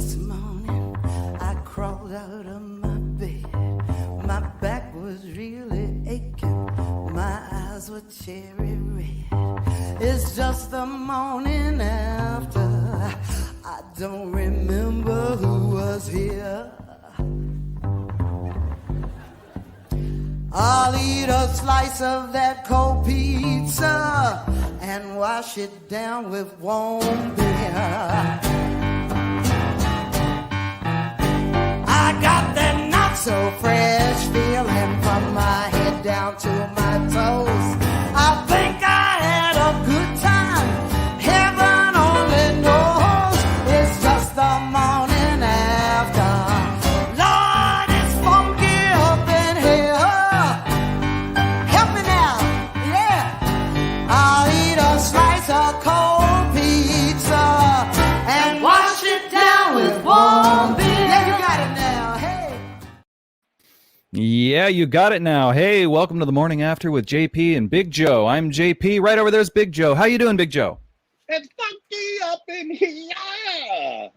This morning I crawled out of my bed. My back was really aching. My eyes were cherry red. It's just the morning after. I don't remember who was here. I'll eat a slice of that cold pizza and wash it down with warm beer. I got that not so fresh feeling from my head down to my toes. I think I had a good time. Heaven only knows. It's just the morning after. Lord, it's funky up in here. Help me now, yeah. I'll eat a slice of cold pizza and wash it down with warm beer. Yeah, you got it now, hey. Yeah, you got it now. Hey, welcome to the Morning After with JP and Big Joe. I'm JP. Right over there's Big Joe. How you doing, Big Joe? It's funky up in here.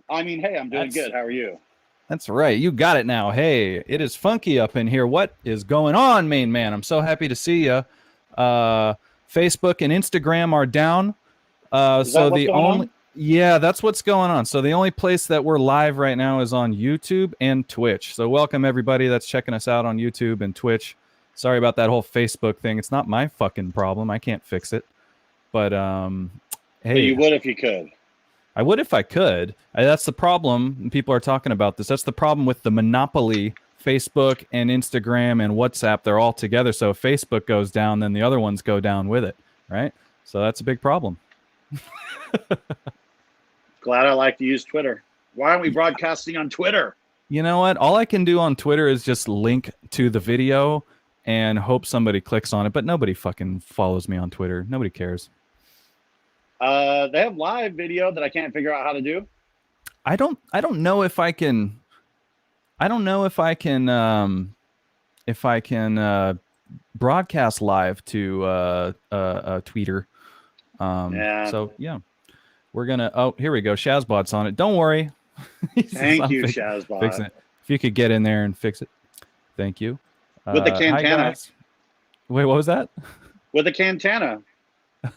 I mean, hey, I'm doing good. How are you? That's right. You got it now. Hey, it is funky up in here. What is going on, main man? I'm so happy to see you. Facebook and Instagram are down. Yeah, that's what's going on. So the only place that we're live right now is on YouTube and Twitch. So welcome everybody that's checking us out on YouTube and Twitch. Sorry about that whole Facebook thing. It's not my fucking problem. I can't fix it. But hey, But you would if you could. I would if I could. That's the problem. And people are talking about this. That's the problem with the monopoly. Facebook and Instagram and WhatsApp, they're all together. So if Facebook goes down, then the other ones go down with it, right? So that's a big problem. Glad I like to use Twitter. Why aren't we broadcasting on Twitter? You know what? All I can do on Twitter is just link to the video and hope somebody clicks on it. But nobody fucking follows me on Twitter. Nobody cares. They have live video that I can't figure out how to do. I don't know if I can. I don't know if I can broadcast live to Twitter. Yeah. So yeah, we're gonna. Oh, here we go. Shazbot's on it. Don't worry. Thank you, Shazbot. Fixing it. If you could get in there and fix it, thank you. With the Hi, Cantana. guys. Wait, what was that? With the Cantana.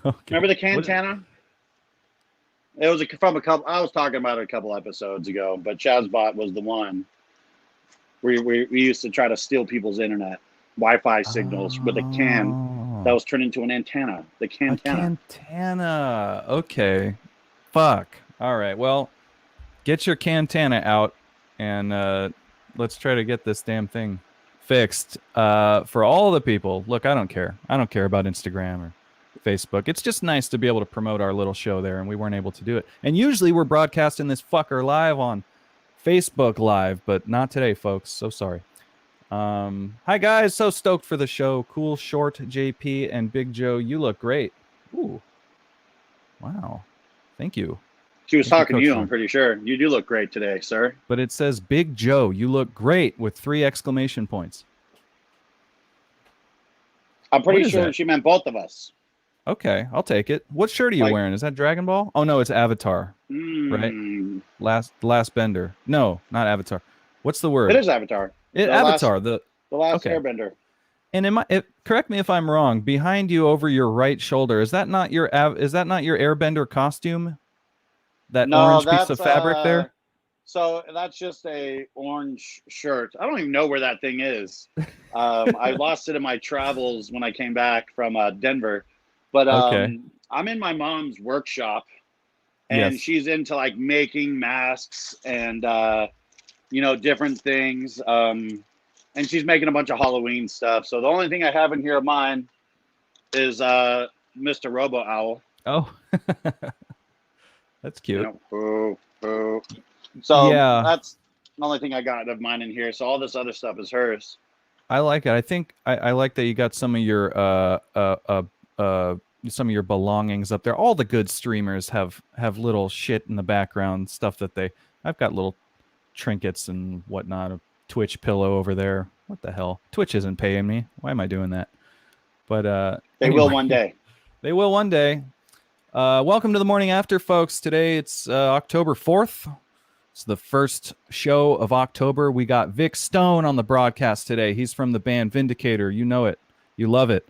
Okay. Remember the Cantana? It was from a couple. I was talking about it a couple episodes ago, but Shazbot was the one. We used to try to steal people's internet Wi-Fi signals with a can that was turned into an antenna. The Cantana. A Cantana. Okay. Fuck. All right. Well, get your Cantana out and let's try to get this damn thing fixed. For all the people. Look, I don't care. I don't care about Instagram or Facebook. It's just nice to be able to promote our little show there, and we weren't able to do it. And usually we're broadcasting this fucker live on Facebook Live, but not today, folks. So sorry. Hi, guys. So stoked for the show. Cool Short, JP, and Big Joe. You look great. Ooh. Wow. Thank you. She was talking to you, Coach. I'm pretty sure. You do look great today, sir. But it says, Big Joe, you look great with 3 exclamation points. I'm pretty What is sure that? she meant both of us. Okay, I'll take it. What shirt are you Like- wearing? Is that Dragon Ball? Oh, no, it's Avatar. Right. Last Bender. No, not Avatar. What's the word? It is Avatar. Avatar. The last Okay. Airbender. And correct me if I'm wrong. Behind you, over your right shoulder, is that not your Airbender costume? That orange piece of fabric there. So that's just a orange shirt. I don't even know where that thing is. I lost it in my travels when I came back from Denver. But Okay. I'm in my mom's workshop, and Yes. she's into like making masks and different things. And she's making a bunch of Halloween stuff. So the only thing I have in here of mine is Mr. Robo Owl. Oh, that's cute. Boo, boo. So Yeah. that's the only thing I got of mine in here. So all this other stuff is hers. I like it. I think I like that you got some of your belongings up there. All the good streamers have little shit in the background, stuff that I've got little trinkets and whatnot. A Twitch pillow over there. What the hell? Twitch isn't paying me. Why am I doing that? But They anyway. will one day. They will one day. Welcome to the morning after, folks. Today it's October 4th, It's the first show of October. We got Vic Stown on the broadcast today. He's from the band Vindicator. You know it. You love it.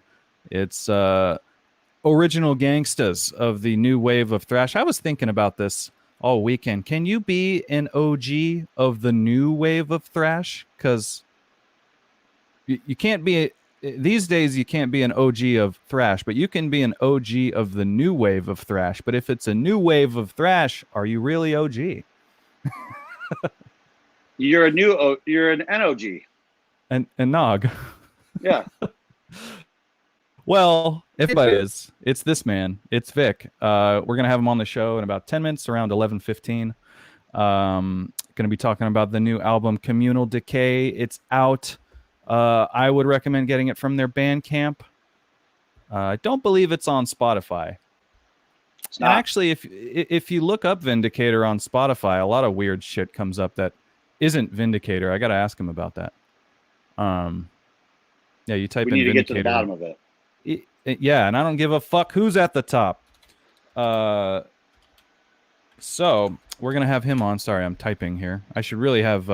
It's original gangstas of the new wave of thrash. I was thinking about this all weekend. Can you be an OG of the new wave of thrash? Because you can't be... These days, you can't be an OG of thrash, but you can be an OG of the new wave of thrash. But if it's a new wave of thrash, are you really OG? You're an NOG. And Nog. Yeah. Well, everybody is. It's this man. It's Vic. We're gonna have him on the show in about 10 minutes, around 11:15. Gonna be talking about the new album Communal Decay. It's out. I would recommend getting it from their Bandcamp. I don't believe it's on Spotify. It's not. Actually, if you look up Vindicator on Spotify, a lot of weird shit comes up that isn't Vindicator. I gotta ask him about that. Yeah, you type We in need to Vindicator. get to the bottom of it. Yeah, and I don't give a fuck who's at the top. So we're gonna have him on. Sorry, I'm typing here. I should really have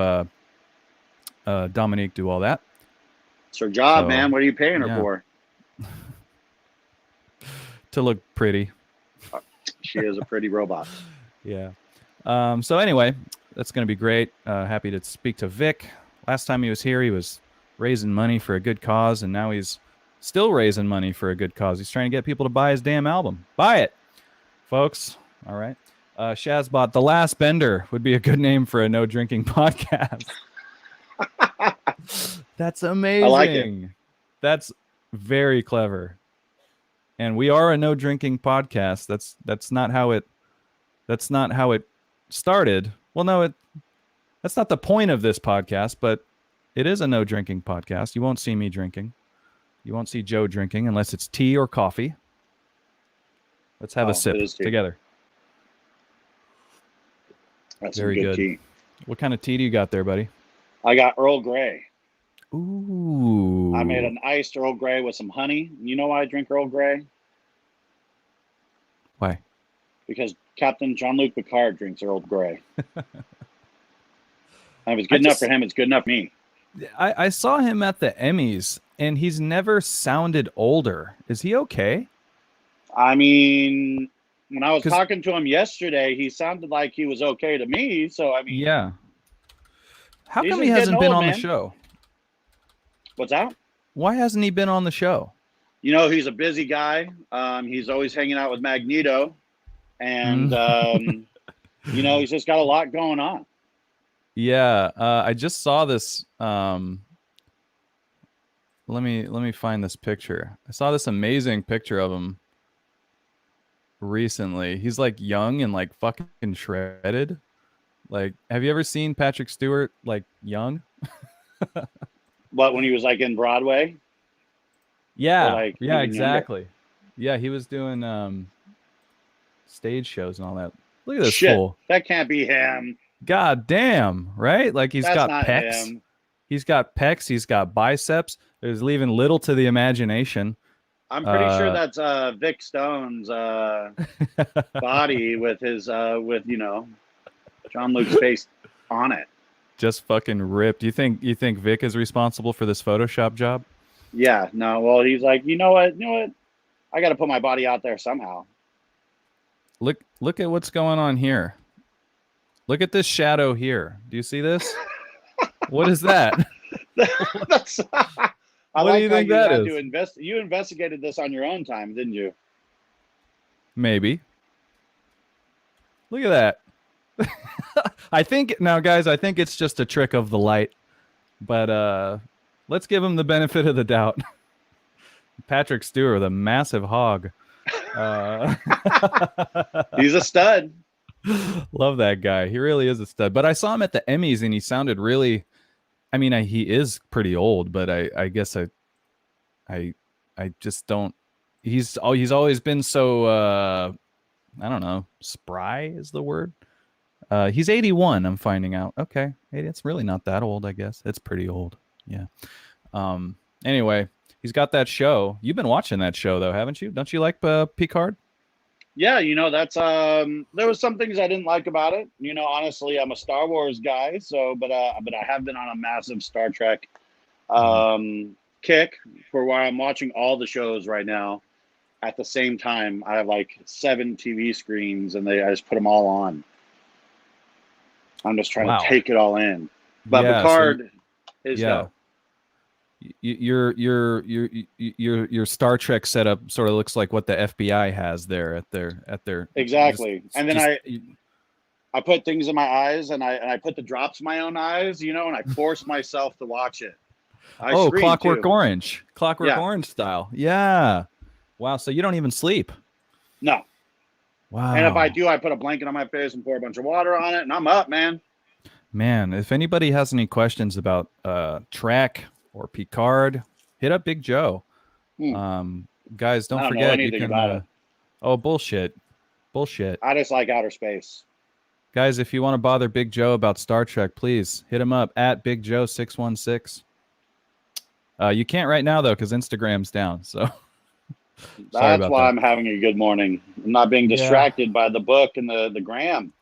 Dominique do all that. It's her job, So, man. What are you paying her yeah. for? To look pretty. She is a pretty robot. Yeah. So anyway, that's going to be great. Happy to speak to Vic. Last time he was here, he was raising money for a good cause, and now he's still raising money for a good cause. He's trying to get people to buy his damn album. Buy it, folks. All right. Shazbot, The Last Bender would be a good name for a no drinking podcast. That's amazing. I like it. That's very clever. And we are a no drinking podcast. That's not how it started. Well, no, that's not the point of this podcast, but it is a no drinking podcast. You won't see me drinking. You won't see Joe drinking unless it's tea or coffee. Let's have a sip together. That's very some good good tea. What kind of tea do you got there, buddy? I got Earl Grey. Ooh. I made an iced Earl Grey with some honey. You know why I drink Earl Grey? Why? Because Captain Jean-Luc Picard drinks Earl Grey. And if it's good enough for him, it's good enough for me. I saw him at the Emmys, and he's never sounded older. Is he okay? I mean, when I was talking to him yesterday, he sounded like he was okay to me. So, I mean... Yeah. How he's come he just hasn't getting been old, on man. the show? What's that? Why hasn't he been on the show? You know, he's a busy guy. He's always hanging out with Magneto. And, you know, he's just got a lot going on. Yeah, I just saw this. Let me find this picture. I saw this amazing picture of him recently. He's like young and like fucking shredded. Like, have you ever seen Patrick Stewart like young? But when he was like in Broadway? Yeah, like, yeah, even exactly. Yeah, he was doing stage shows and all that. Look at this Shit, fool. that can't be him. God damn, right? Like he's That's got not pecs. him. He's got pecs. He's got biceps. There's leaving little to the imagination. I'm pretty sure that's Vic Stone's body with his with, you know, Jean-Luc's face on it. Just fucking ripped. You think Vic is responsible for this Photoshop job? Yeah, no, well, he's like, you know what? I got to put my body out there somehow. Look at what's going on here. Look at this shadow here. Do you see this? What is that? That's, What do you think that is? You investigated this on your own time, didn't you? Maybe. Look at that. I think it's just a trick of the light. But let's give him the benefit of the doubt. Patrick Stewart, the massive hog. He's a stud. Love that guy. He really is a stud. But I saw him at the Emmys and he sounded really, I mean, he is pretty old, but I guess I just don't, he's always been so, I don't know, spry is the word. He's 81, I'm finding out. Okay. It's really not that old, I guess. It's pretty old. Yeah. Anyway, he's got that show. You've been watching that show though, haven't you? Don't you like Picard? Yeah, that's there was some things I didn't like about it. Honestly, I'm a Star Wars guy, so but I have been on a massive Star Trek Mhm. kick for why I'm watching all the shows right now at the same time. I have like 7 TV screens, and I just put them all on. I'm just trying to Wow. take it all in. But Yeah. So Picard is yeah, dope. your Star Trek setup sort of looks like what the FBI has there at their just Exactly. And then just I put things in my eyes, and I put the drops in my own eyes, and I force myself to watch it. I oh, scream Clockwork too. Orange, Clockwork Yeah. Orange style. Yeah. Wow. So you don't even sleep. No. And if I Wow. do, I put a blanket on my face and pour a bunch of water on it, and I'm up, man. Man, if anybody has any questions about Trek or Picard, hit up Big Joe. Hmm. Guys, I don't don't know forget you anything can. about it. Oh, bullshit, bullshit. I just like outer space. Guys, if you want to bother Big Joe about Star Trek, please hit him up at Big Joe 616. You can't right now though because Instagram's down. So sorry That's about why that. I'm having a good morning. I'm not being Yeah, distracted by the book and the gram.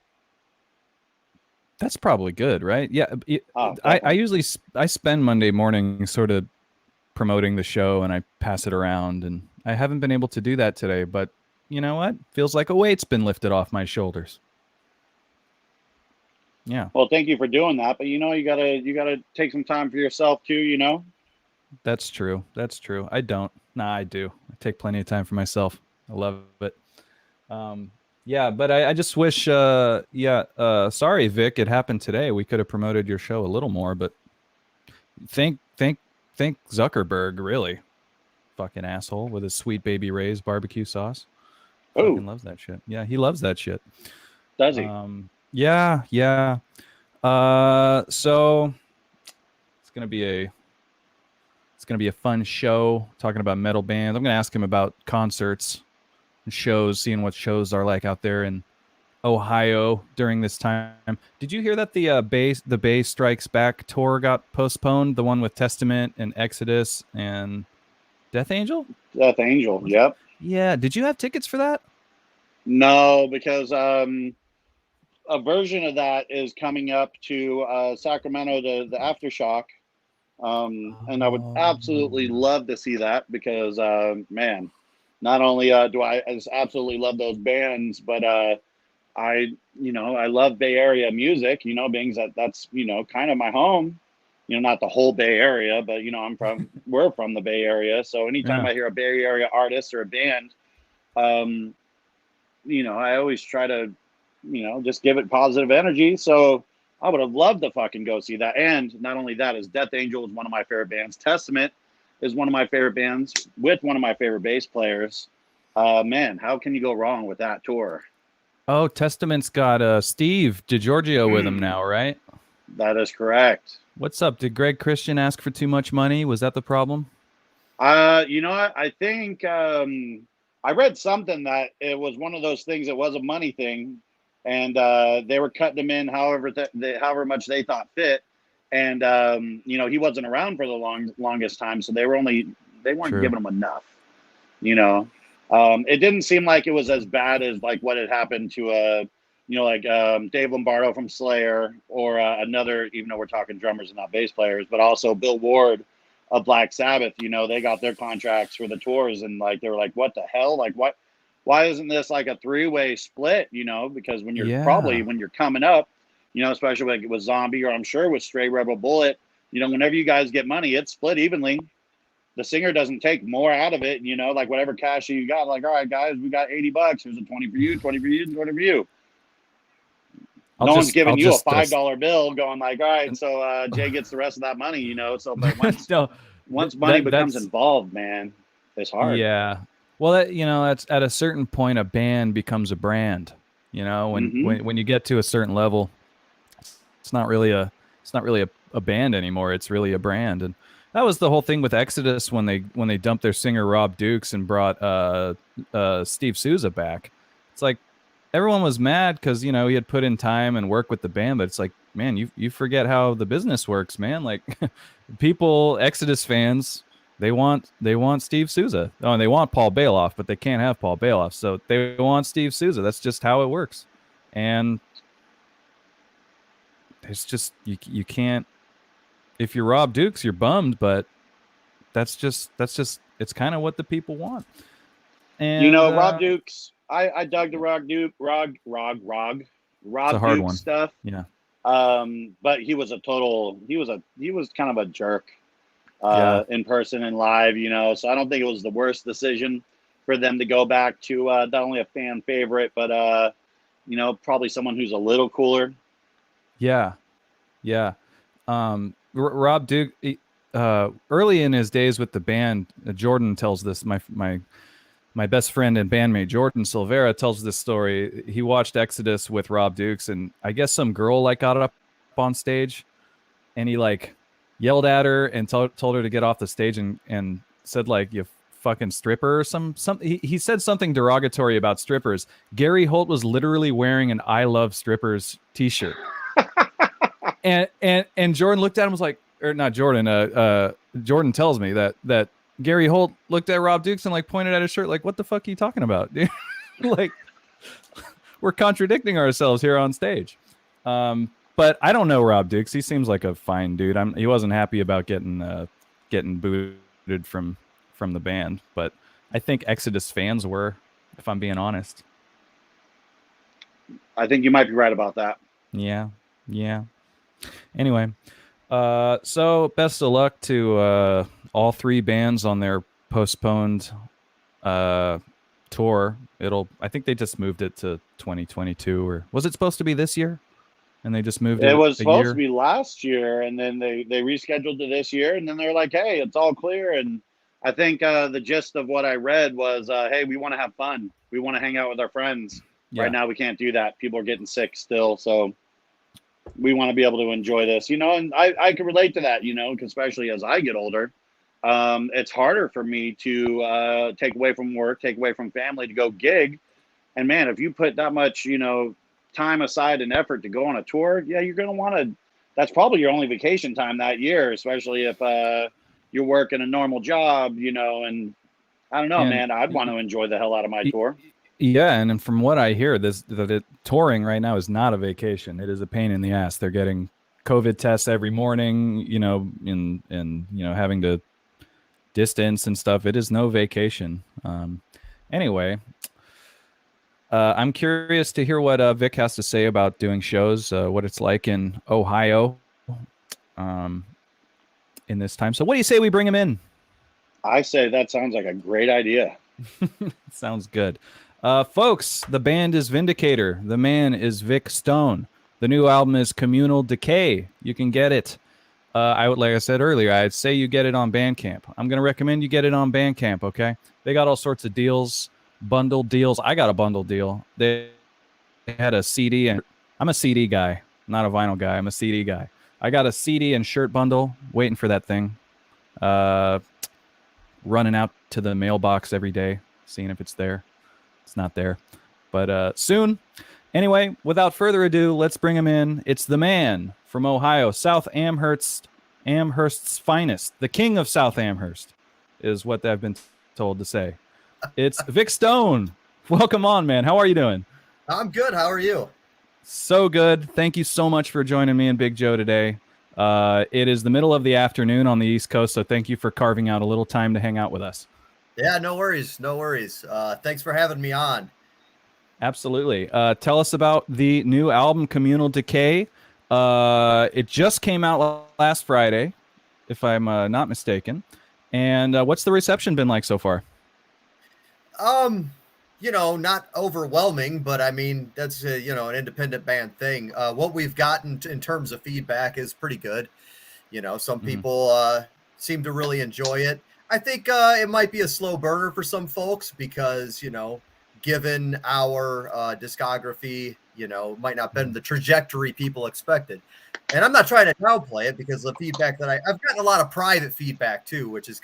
that's probably good, right? Yeah, Oh, I definitely. usually I spend Monday morning sort of promoting the show and I pass it around, and I haven't been able to do that today. But you know what? Feels like a weight's been lifted off my shoulders. Yeah, Well, thank you for doing that. But you gotta take some time for yourself too. that's true. That's true. I don't. Nah, I do. I take plenty of time for myself. I love it. Um, yeah, but I just wish. Sorry, Vic. It happened today. We could have promoted your show a little more, but thank, thank, thank Zuckerberg. Really, fucking asshole with his Sweet Baby Ray's barbecue sauce. Oh, Fucking loves that shit. Yeah, he loves that shit. does he? Yeah, yeah. So it's gonna be a fun show talking about metal bands. I'm gonna ask him about concerts and shows, seeing what shows are like out there in Ohio during this time. Did you hear that the Bay Strikes Back tour got postponed? The one with Testament and Exodus and Death Angel? Death Angel. Was it? Yep. Yeah. Did you have tickets for that? No, because a version of that is coming up to Sacramento, the aftershock. And I would absolutely Oh. love to see that because, man, not only do I just absolutely love those bands, but I love Bay Area music. Being that's kind of my home. Not the whole Bay Area, but we're from the Bay Area, so anytime Yeah. I hear a Bay Area artist or a band, um, I always try to, just give it positive energy. So I would have loved to fucking go see that. And not only that, is Death Angel is one of my favorite bands. Testament is one of my favorite bands with one of my favorite bass players. Man, how can you go wrong with that tour? Oh, Testament's got Steve DiGiorgio with him now, right? That is correct. What's up? Did Greg Christian ask for too much money? Was that the problem? You know what? I think I read something that it was one of those things. It was a money thing, and they were cutting him in however much they thought fit. And he wasn't around for the longest time, so they weren't True. giving him enough. It didn't seem like it was as bad as like what had happened to like Dave Lombardo from Slayer, or another, even though we're talking drummers and not bass players, but also Bill Ward of Black Sabbath. They got their contracts for the tours, and like they were like, what the hell? Like what? Why isn't this like a 3-way split? Because when Yeah. you're coming up, especially like with Zombie, or I'm sure with Stray Rebel Bullet, whenever you guys get money, it's split evenly. The singer doesn't take more out of it, like whatever cash you got, like, all right, guys, we got $80. Here's a 20 for you, 20 for you, 20 for you. No one's I'll giving you a just $5 bill going like, all right, so Jay gets the rest of that money. So, but once no, money becomes that's involved, man, it's hard. yeah. Well, that's at a certain point a band becomes a brand. When Mm-hmm. when you get to a certain level, it's not really a band anymore. It's really a brand, and that was the whole thing with Exodus when they dumped their singer Rob Dukes and brought Steve Souza back. It's like everyone was mad because he had put in time and work with the band, but it's like, man, you forget how the business works, man. Like people, Exodus fans They want Steve Souza. Oh, and they want Paul Bailoff, but they can't have Paul Bailoff. So they want Steve Souza. That's just how it works. And it's just you can't. If you're Rob Dukes, you're bummed, but that's just it's kind of what the people want. And Rob Dukes. I dug the Rob Dukes stuff. Yeah. But he was kind of a jerk in person and live, so I don't think it was the worst decision for them to go back to not only a fan favorite, but probably someone who's a little cooler. Yeah. Rob Duke, early in his days with the band, Jordan tells this, my best friend and bandmate Jordan Silvera tells this story. He watched Exodus with Rob Dukes, and I guess some girl got up on stage, and he yelled at her and told her to get off the stage, and said you fucking stripper or some. He said something derogatory about strippers. Gary Holt was literally wearing an "I love strippers" t-shirt, and Jordan looked at him, was like, or not Jordan. Jordan tells me that Gary Holt looked at Rob Dukes and pointed at his shirt, what the fuck are you talking about, dude? We're contradicting ourselves here on stage. But I don't know Rob Dukes. He seems like a fine dude. He wasn't happy about getting booted from the band, but I think Exodus fans were, if I'm being honest. I think you might be right about that. Yeah. Anyway, so best of luck to all three bands on their postponed tour. I think they just moved it to 2022, or was it supposed to be this year? And they just moved it. It was supposed to be last year, and then they rescheduled to this year, and then they're like, hey, it's all clear. And I think the gist of what I read was, hey, we want to have fun. We want to hang out with our friends. Yeah. Right now we can't do that. People are getting sick still, so we want to be able to enjoy this, and I can relate to that, especially as I get older. It's harder for me to take away from work, take away from family to go gig. And man, if you put that much, time aside and effort to go on a tour, yeah, you're going to want to, that's probably your only vacation time that year, especially if you're working a normal job, and I don't know, man, I'd want to enjoy the hell out of my tour. Yeah, and from what I hear, touring right now is not a vacation. It is a pain in the ass. They're getting COVID tests every morning, and having to distance and stuff. It is no vacation. Anyway, I'm curious to hear what Vic has to say about doing shows, what it's like in Ohio in this time. So what do you say we bring him in? I say that sounds like a great idea. Sounds good. Folks, the band is Vindicator. The man is Vic Stown. The new album is Communal Decay. You can get it. Like I said earlier, I'd say you get it on Bandcamp. I'm going to recommend you get it on Bandcamp, okay? They got all sorts of deals, bundled deals. I got a bundle deal. They had a CD, and I'm a CD guy, not a vinyl guy. I'm a CD guy. I got a CD and shirt bundle, waiting for that thing. Running out to the mailbox every day, seeing if it's there. It's not there, but soon. Anyway, without further ado, let's bring him in. It's the man from Ohio, South Amherst's finest. The king of South Amherst is what I've been told to say. It's Vic Stown. Welcome on, man. How are you doing? I'm good. How are you? So good. Thank you so much for joining me and Big Joe today. It is the middle of the afternoon on the East Coast, so thank you for carving out a little time to hang out with us. Yeah, no worries. No worries. Thanks for having me on. Absolutely. Tell us about the new album, Communal Decay. It just came out last Friday, if I'm not mistaken. And what's the reception been like so far? Not overwhelming, but I mean, that's, an independent band thing. What we've gotten in terms of feedback is pretty good. Some people seem to really enjoy it. I think it might be a slow burner for some folks because, given our discography, might not been the trajectory people expected. And I'm not trying to downplay it because the feedback that I've gotten a lot of private feedback too, which is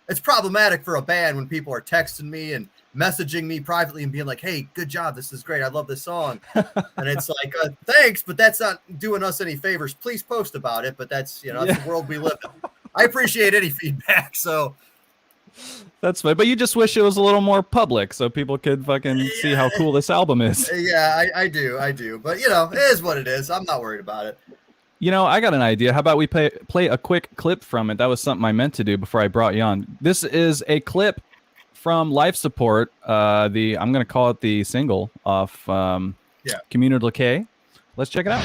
it's problematic for a band when people are texting me and messaging me privately and being like, hey, good job. This is great. I love this song. And it's like, thanks, but that's not doing us any favors. Please post about it. But that's, that's the world we live in. I appreciate any feedback. So That's fine. But you just wish it was a little more public so people could fucking see how cool this album is. yeah, I do. But you know, it is what it is. I'm not worried about it. You know, I got an idea. How about we play a quick clip from it? That was something I meant to do before I brought you on. This is a clip from Life Support. I'm going to call it the single off Communal Decay. Let's check it out.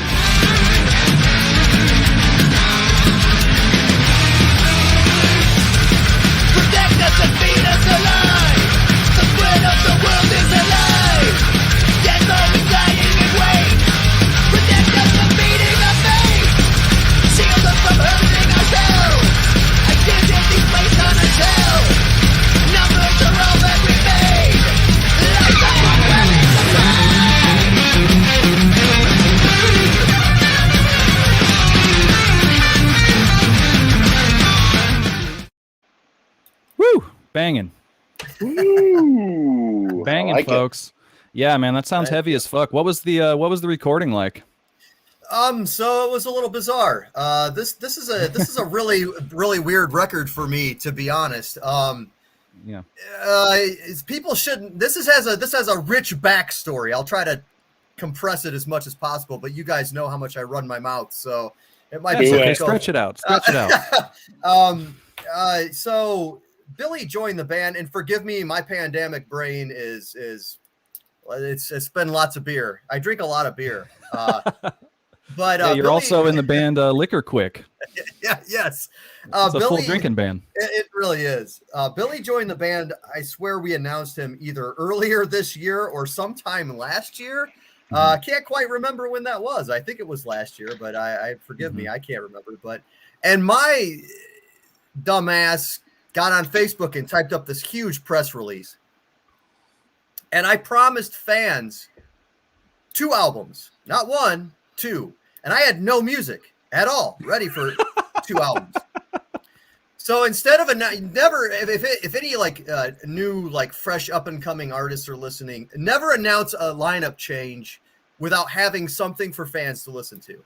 Protect us and feed us alive. The bread of the world is alive. Yes, only dying in wait. Protect us from beating our fate. Shield us from hurting ourselves. Identity placed on a shelf. Numbers are all that remain. Lives are what willing to Woo! Banging. Ooh, Banging, I like folks. Yeah, man, that sounds heavy as fuck. What was the recording like? So it was a little bizarre. This is a really weird record for me, to be honest. Yeah. People shouldn't. This has a rich backstory. I'll try to compress it as much as possible, but you guys know how much I run my mouth, so it might be That's okay. difficult. Stretch it out. Stretch it out. So Billy joined the band, and forgive me, my pandemic brain is it's been lots of beer. I drink a lot of beer. But Yeah, you're Billy, also in the band Liquor Quick. yeah, yes. It's a full Billy, drinking band. it really is. Billy joined the band. I swear we announced him either earlier this year or sometime last year. Can't quite remember when that was. I think it was last year, but I forgive me, I can't remember. And my dumbass got on Facebook and typed up this huge press release. And I promised fans 2 albums, not 1, 2. And I had no music at all ready for 2 albums. So instead of if any like new like fresh up and coming artists are listening, never announce a lineup change without having something for fans to listen to.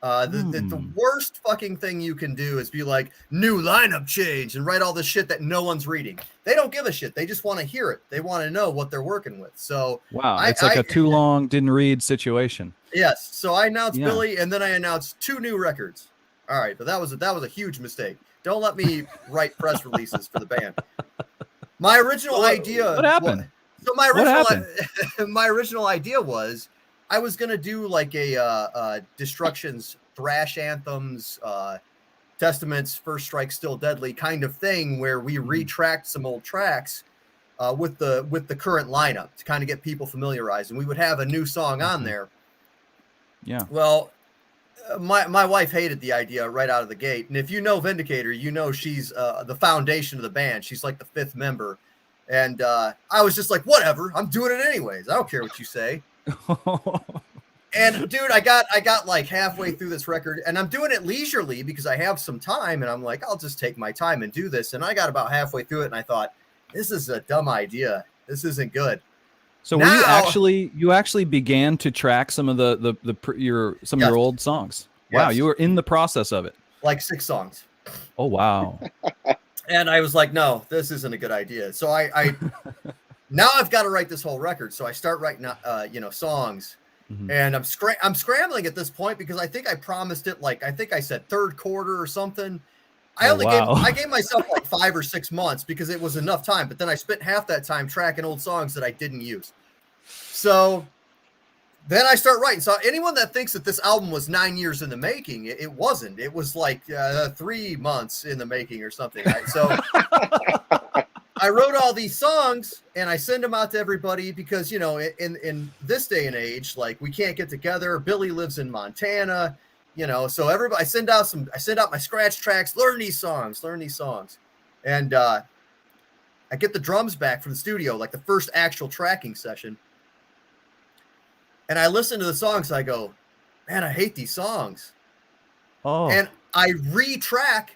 The worst fucking thing you can do is be like, new lineup change, and write all this shit that no one's reading. They don't give a shit. They just want to hear it. They want to know what they're working with. So wow, it's like a too long didn't read situation. Yes. So I announced Yeah. Billy, and then I announced 2 new records. All right, but that was a huge mistake. Don't let me write press releases for the band. My original idea. What happened? So my original idea was I was gonna do like a Destruction's thrash anthems, Testament's First Strike Still Deadly kind of thing, where we retracked some old tracks with the current lineup to kind of get people familiarized, and we would have a new song on there. Yeah. Well, my wife hated the idea right out of the gate, and if you know Vindicator, you know she's the foundation of the band. She's like the 5th member, and I was just like, whatever, I'm doing it anyways. I don't care what you say. And dude, I got like halfway through this record, and I'm doing it leisurely because I have some time, and I'm like, I'll just take my time and do this. And I got about halfway through it, and I thought, this is a dumb idea. This isn't good. So Now, you actually began to track some of your old songs. Wow, Yes. you were in the process of it. like 6 songs. Oh wow. And I was like, no, this isn't a good idea. So I now I've got to write this whole record. So I start writing, songs, and I'm scrambling at this point because I think I promised it. Like, I think I said 3rd quarter or something. I gave myself like 5 or 6 months because it was enough time. But then I spent half that time tracking old songs that I didn't use. So then I start writing. So anyone that thinks that this album was 9 years in the making, it wasn't. It was like 3 months in the making or something. Right? So I wrote all these songs and I send them out to everybody because, in this day and age, like, we can't get together. Billy lives in Montana, so everybody, I send out my scratch tracks, learn these songs. And I get the drums back from the studio, like the first actual tracking session. And I listen to the songs. I go, man, I hate these songs. Oh. And I retrack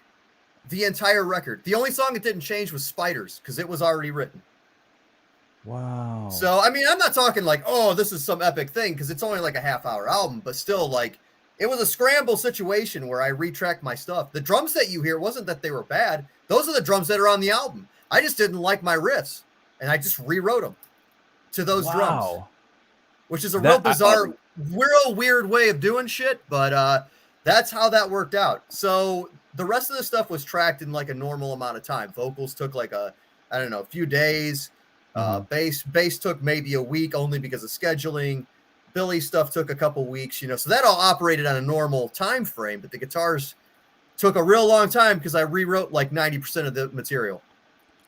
the entire record. The only song that didn't change was Spiders because it was already written. Wow. So, I mean, I'm not talking like, oh, this is some epic thing because it's only like a half-hour album, but still, like, it was a scramble situation where I retracked my stuff. The drums that you hear wasn't that they were bad. Those are the drums that are on the album. I just didn't like my riffs, and I just rewrote them to those drums, which is a real bizarre, real weird way of doing shit. But that's how that worked out. So the rest of the stuff was tracked in like a normal amount of time. Vocals took like a few days. Bass took maybe a week only because of scheduling. Billy's stuff took a couple weeks, so that all operated on a normal time frame, but the guitars took a real long time because I rewrote like 90% of the material.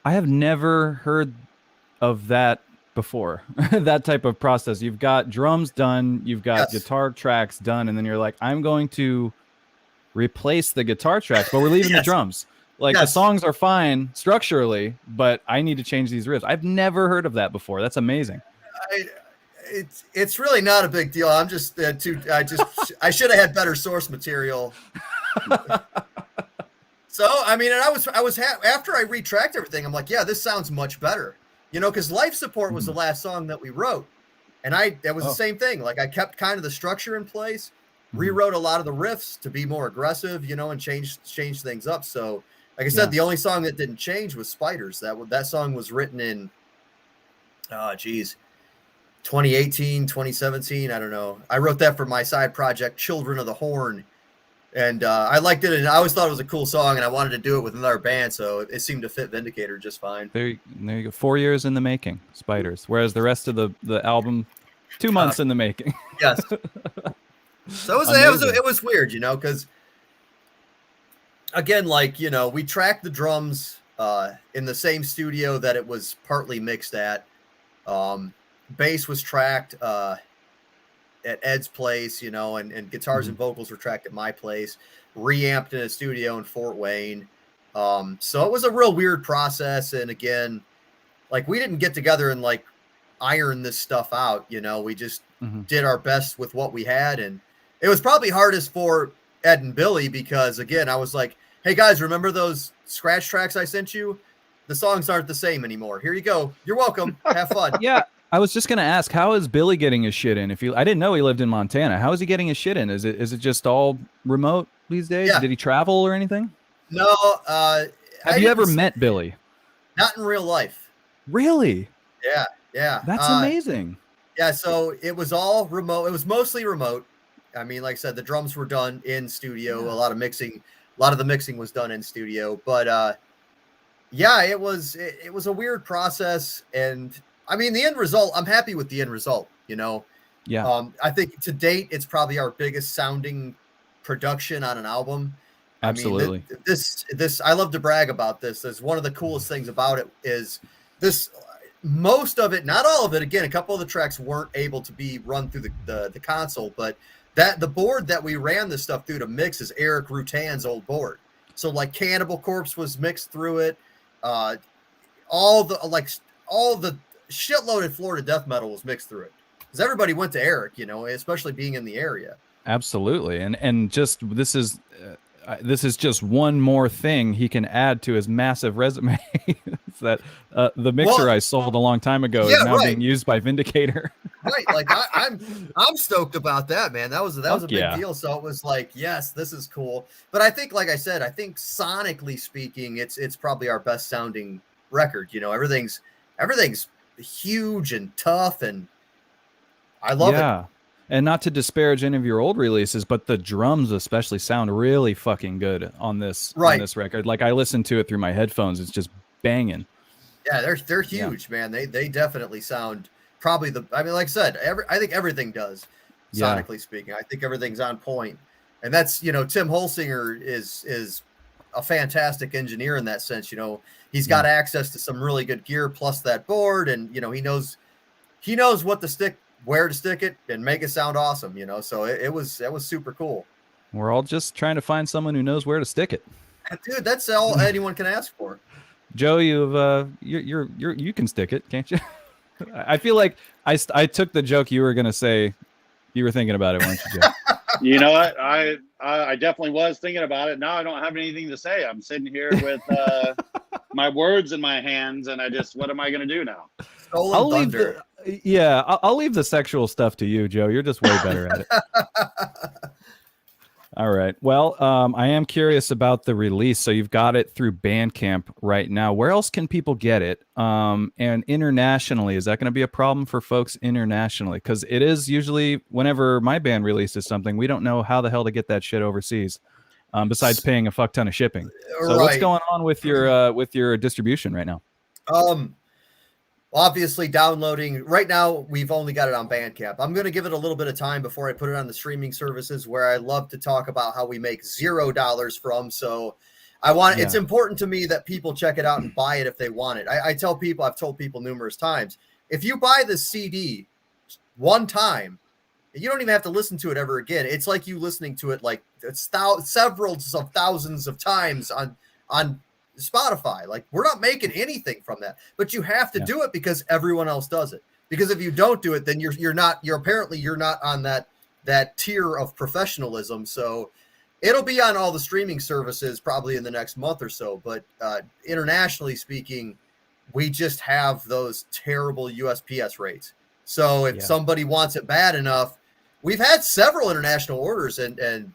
I have never heard of that before. That type of process. You've got drums done, you've got guitar tracks done, and then you're like, I'm going to replace the guitar tracks, but we're leaving the drums. Like the songs are fine structurally, but I need to change these riffs. I've never heard of that before. That's amazing. It's really not a big deal. I'm just I should have had better source material. So I mean, and I was after I retracked everything, I'm like, yeah, this sounds much better, because Life Support was the last song that we wrote, and that was the same thing. Like I kept kind of the structure in place, rewrote a lot of the riffs to be more aggressive, and change things up. So like I said, the only song that didn't change was Spiders. That song was written in 2018, 2017. I don't know. I wrote that for my side project, Children of the Horn. And I liked it. And I always thought it was a cool song. And I wanted to do it with another band. So it seemed to fit Vindicator just fine. There you go. 4 years in the making, Spiders. Whereas the rest of the album, 2 months in the making. Yes. So it was weird, because again, like, we tracked the drums in the same studio that it was partly mixed at. Bass was tracked at Ed's place, and guitars and vocals were tracked at my place, reamped in a studio in Fort Wayne. So it was a real weird process. And again, like we didn't get together and like iron this stuff out. We just did our best with what we had. And it was probably hardest for Ed and Billy because again, I was like, hey guys, remember those scratch tracks I sent you? The songs aren't the same anymore. Here you go. You're welcome. Have fun. Yeah. I was just going to ask, how is Billy getting his shit in? I didn't know he lived in Montana. How is he getting his shit in? Is it just all remote these days? Yeah. Did he travel or anything? No. Have you ever met Billy? Not in real life. Really? Yeah. Yeah. That's amazing. Yeah. So it was all remote. It was mostly remote. I mean, like I said, the drums were done in studio. A lot of the mixing was done in studio, but yeah, it was a weird process. And I mean, the end result, I'm happy with the end result, Yeah. I think to date, it's probably our biggest sounding production on an album. Absolutely. I mean, this, I love to brag about this. There's one of the coolest things about it is this, most of it, not all of it. Again, a couple of the tracks weren't able to be run through the console, but the board that we ran this stuff through to mix is Eric Rutan's old board. So like Cannibal Corpse was mixed through it. All the shitload of Florida death metal was mixed through it because everybody went to Eric, especially being in the area. Absolutely. And just this is just one more thing he can add to his massive resume. That the mixer I sold a long time ago is now being used by Vindicator. Right. Like I'm stoked about that, man. That was a big deal. So it was like, yes, this is cool. But I think, like I said, sonically speaking, it's probably our best sounding record. Everything's huge and tough, and I love it. And not to disparage any of your old releases, but the drums especially sound really fucking good on this record. Like I listened to it through my headphones, it's just banging. Yeah, they're huge, man. They definitely sound probably like I said, I think everything does sonically speaking. I think everything's on point, and that's Tim Holsinger is a fantastic engineer in that sense. He's got access to some really good gear plus that board, and he knows where to stick it and make it sound awesome. So it was super cool. We're all just trying to find someone who knows where to stick it. Dude, that's all anyone can ask for. Joe, you can stick it, can't you? I feel like I took the joke you were gonna say. You were thinking about it, weren't you, Joe? You know what? I definitely was thinking about it. Now I don't have anything to say. I'm sitting here with my words in my hands, and what am I gonna do now? I'll leave the sexual stuff to you, Joe. You're just way better at it. All right. Well, I am curious about the release. So you've got it through Bandcamp right now. Where else can people get it? And internationally, is that going to be a problem for folks internationally? Because it is usually whenever my band releases something, we don't know how the hell to get that shit overseas. Besides paying a fuck ton of shipping. So what's Right. going on with your distribution right now? Obviously downloading right now, we've only got it on Bandcamp. I'm going to give it a little bit of time before I put it on the streaming services, where I love to talk about how we make $0 from. So it's important to me that people check it out and buy it if they want it. I've told people numerous times, if you buy the CD one time, you don't even have to listen to it ever again. It's like you listening to it like several of thousands of times on Spotify. Like, we're not making anything from that, but you have to do it because everyone else does it. Because if you don't do it, then you're not on that tier of professionalism. So it'll be on all the streaming services probably in the next month or so. But internationally speaking, we just have those terrible USPS rates. So if somebody wants it bad enough, we've had several international orders, and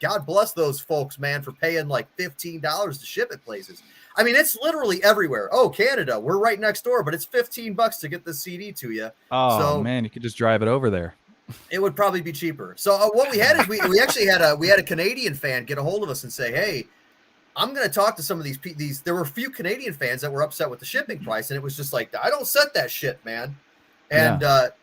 God bless those folks, man, for paying like $15 to ship it places. I mean, it's literally everywhere. Oh, Canada, we're right next door, but it's $15 to get the CD to you. Oh, man, you could just drive it over there. It would probably be cheaper. So what we had is we actually had a Canadian fan get a hold of us and say, hey, I'm going to talk to some of these. There were a few Canadian fans that were upset with the shipping price, and it was just like, I don't set that shit, man. And,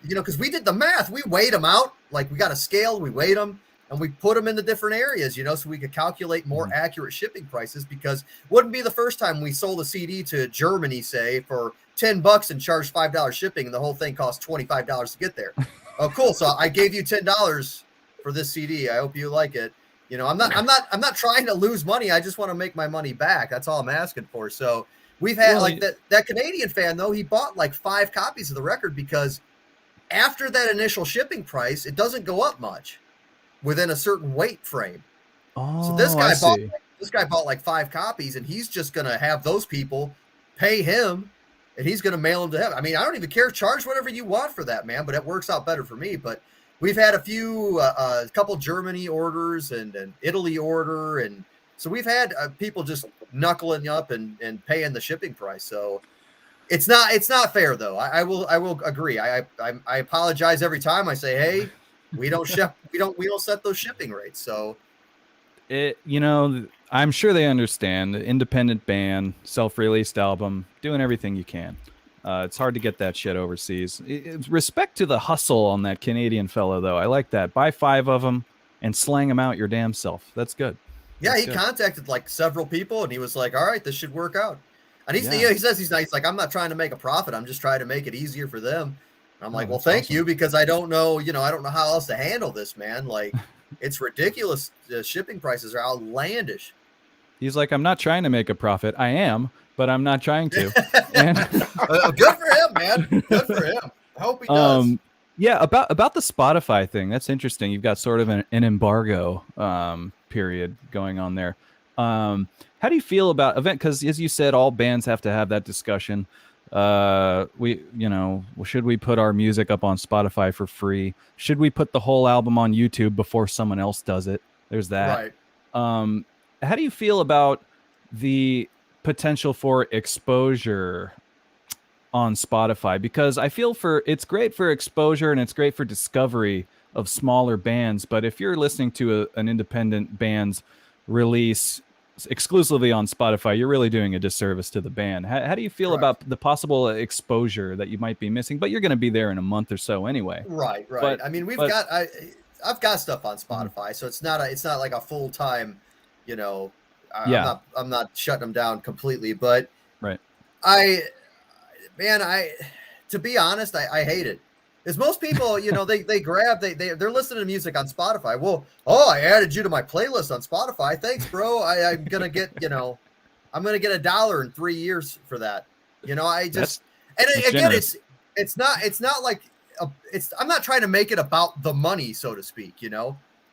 because we did the math, we weighed them out. Like, we got a scale, we weighed them, and we put them in the different areas, so we could calculate more accurate shipping prices, because it wouldn't be the first time we sold a CD to Germany, say, for $10 and charged $5 shipping, and the whole thing cost $25 to get there. Oh, cool. So I gave you $10 for this CD. I hope you like it. I'm not trying to lose money. I just want to make my money back. That's all I'm asking for. So we've had that Canadian fan, though, he bought like 5 copies of the record, because after that initial shipping price, it doesn't go up much within a certain weight frame. Oh, so this guy bought like 5 copies, and he's just going to have those people pay him, and he's going to mail them to him. I mean, I don't even care. Charge whatever you want for that, man, but it works out better for me. But we've had a couple Germany orders and an Italy order, and so we've had people just knuckling up and paying the shipping price. So it's not fair, though. I will agree. I apologize every time I say, hey, we don't set those shipping rates. So I'm sure they understand. The independent band, self-released album, doing everything you can. It's hard to get that shit overseas. Respect to the hustle on that Canadian fellow, though. I like that. Buy 5 of them and slang them out your damn self. That's good. Yeah, he contacted like several people, and he was like, all right, this should work out. And he says he's like, I'm not trying to make a profit. I'm just trying to make it easier for them. And I'm like, well, thank you, because I don't know, I don't know how else to handle this, man. Like, it's ridiculous. The shipping prices are outlandish. He's like, I'm not trying to make a profit. I am, but I'm not trying to. And good for him, man. Good for him. I hope he does. Yeah, about the Spotify thing. That's interesting. You've got sort of an embargo period going on there. How do you feel about event? Because as you said, all bands have to have that discussion. Should we put our music up on Spotify for free? Should we put the whole album on YouTube before someone else does it? There's that. Right. How do you feel about the potential for exposure on Spotify? Because I feel it's great for exposure and it's great for discovery of smaller bands. But if you're listening to an independent band's release exclusively on Spotify, you're really doing a disservice to the band. How do you feel about the possible exposure that you might be missing? But you're going to be there in a month or so anyway. Right. But, I mean, I've got stuff on Spotify, so it's not like a full time. I'm not shutting them down completely, but right. To be honest, I hate it. Because most people, they're listening to music on Spotify. Well, I added you to my playlist on Spotify. Thanks, bro. I'm gonna get, I'm gonna get $1 in 3 years for that. It's not like I'm not trying to make it about the money, so to speak,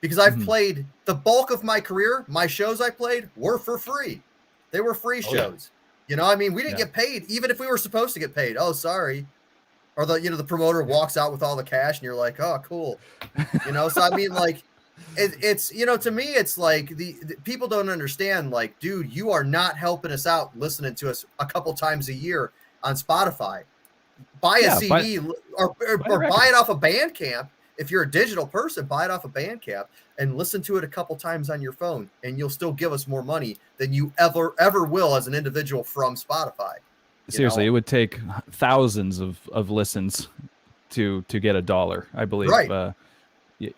because I've played the bulk of my career. My shows I played were for free. They were free shows. We didn't get paid, even if we were supposed to get paid. Oh, sorry. Or the promoter walks out with all the cash and you're like, oh, cool. So I mean, like, it's to me, it's like the people don't understand. Like, dude, you are not helping us out listening to us a couple times a year on Spotify. Buy a CD or buy it off of Bandcamp. If you're a digital person, buy it off of Bandcamp and listen to it a couple times on your phone, and you'll still give us more money than you ever will as an individual from Spotify. Seriously, it would take thousands of listens to get $1, I believe. Right.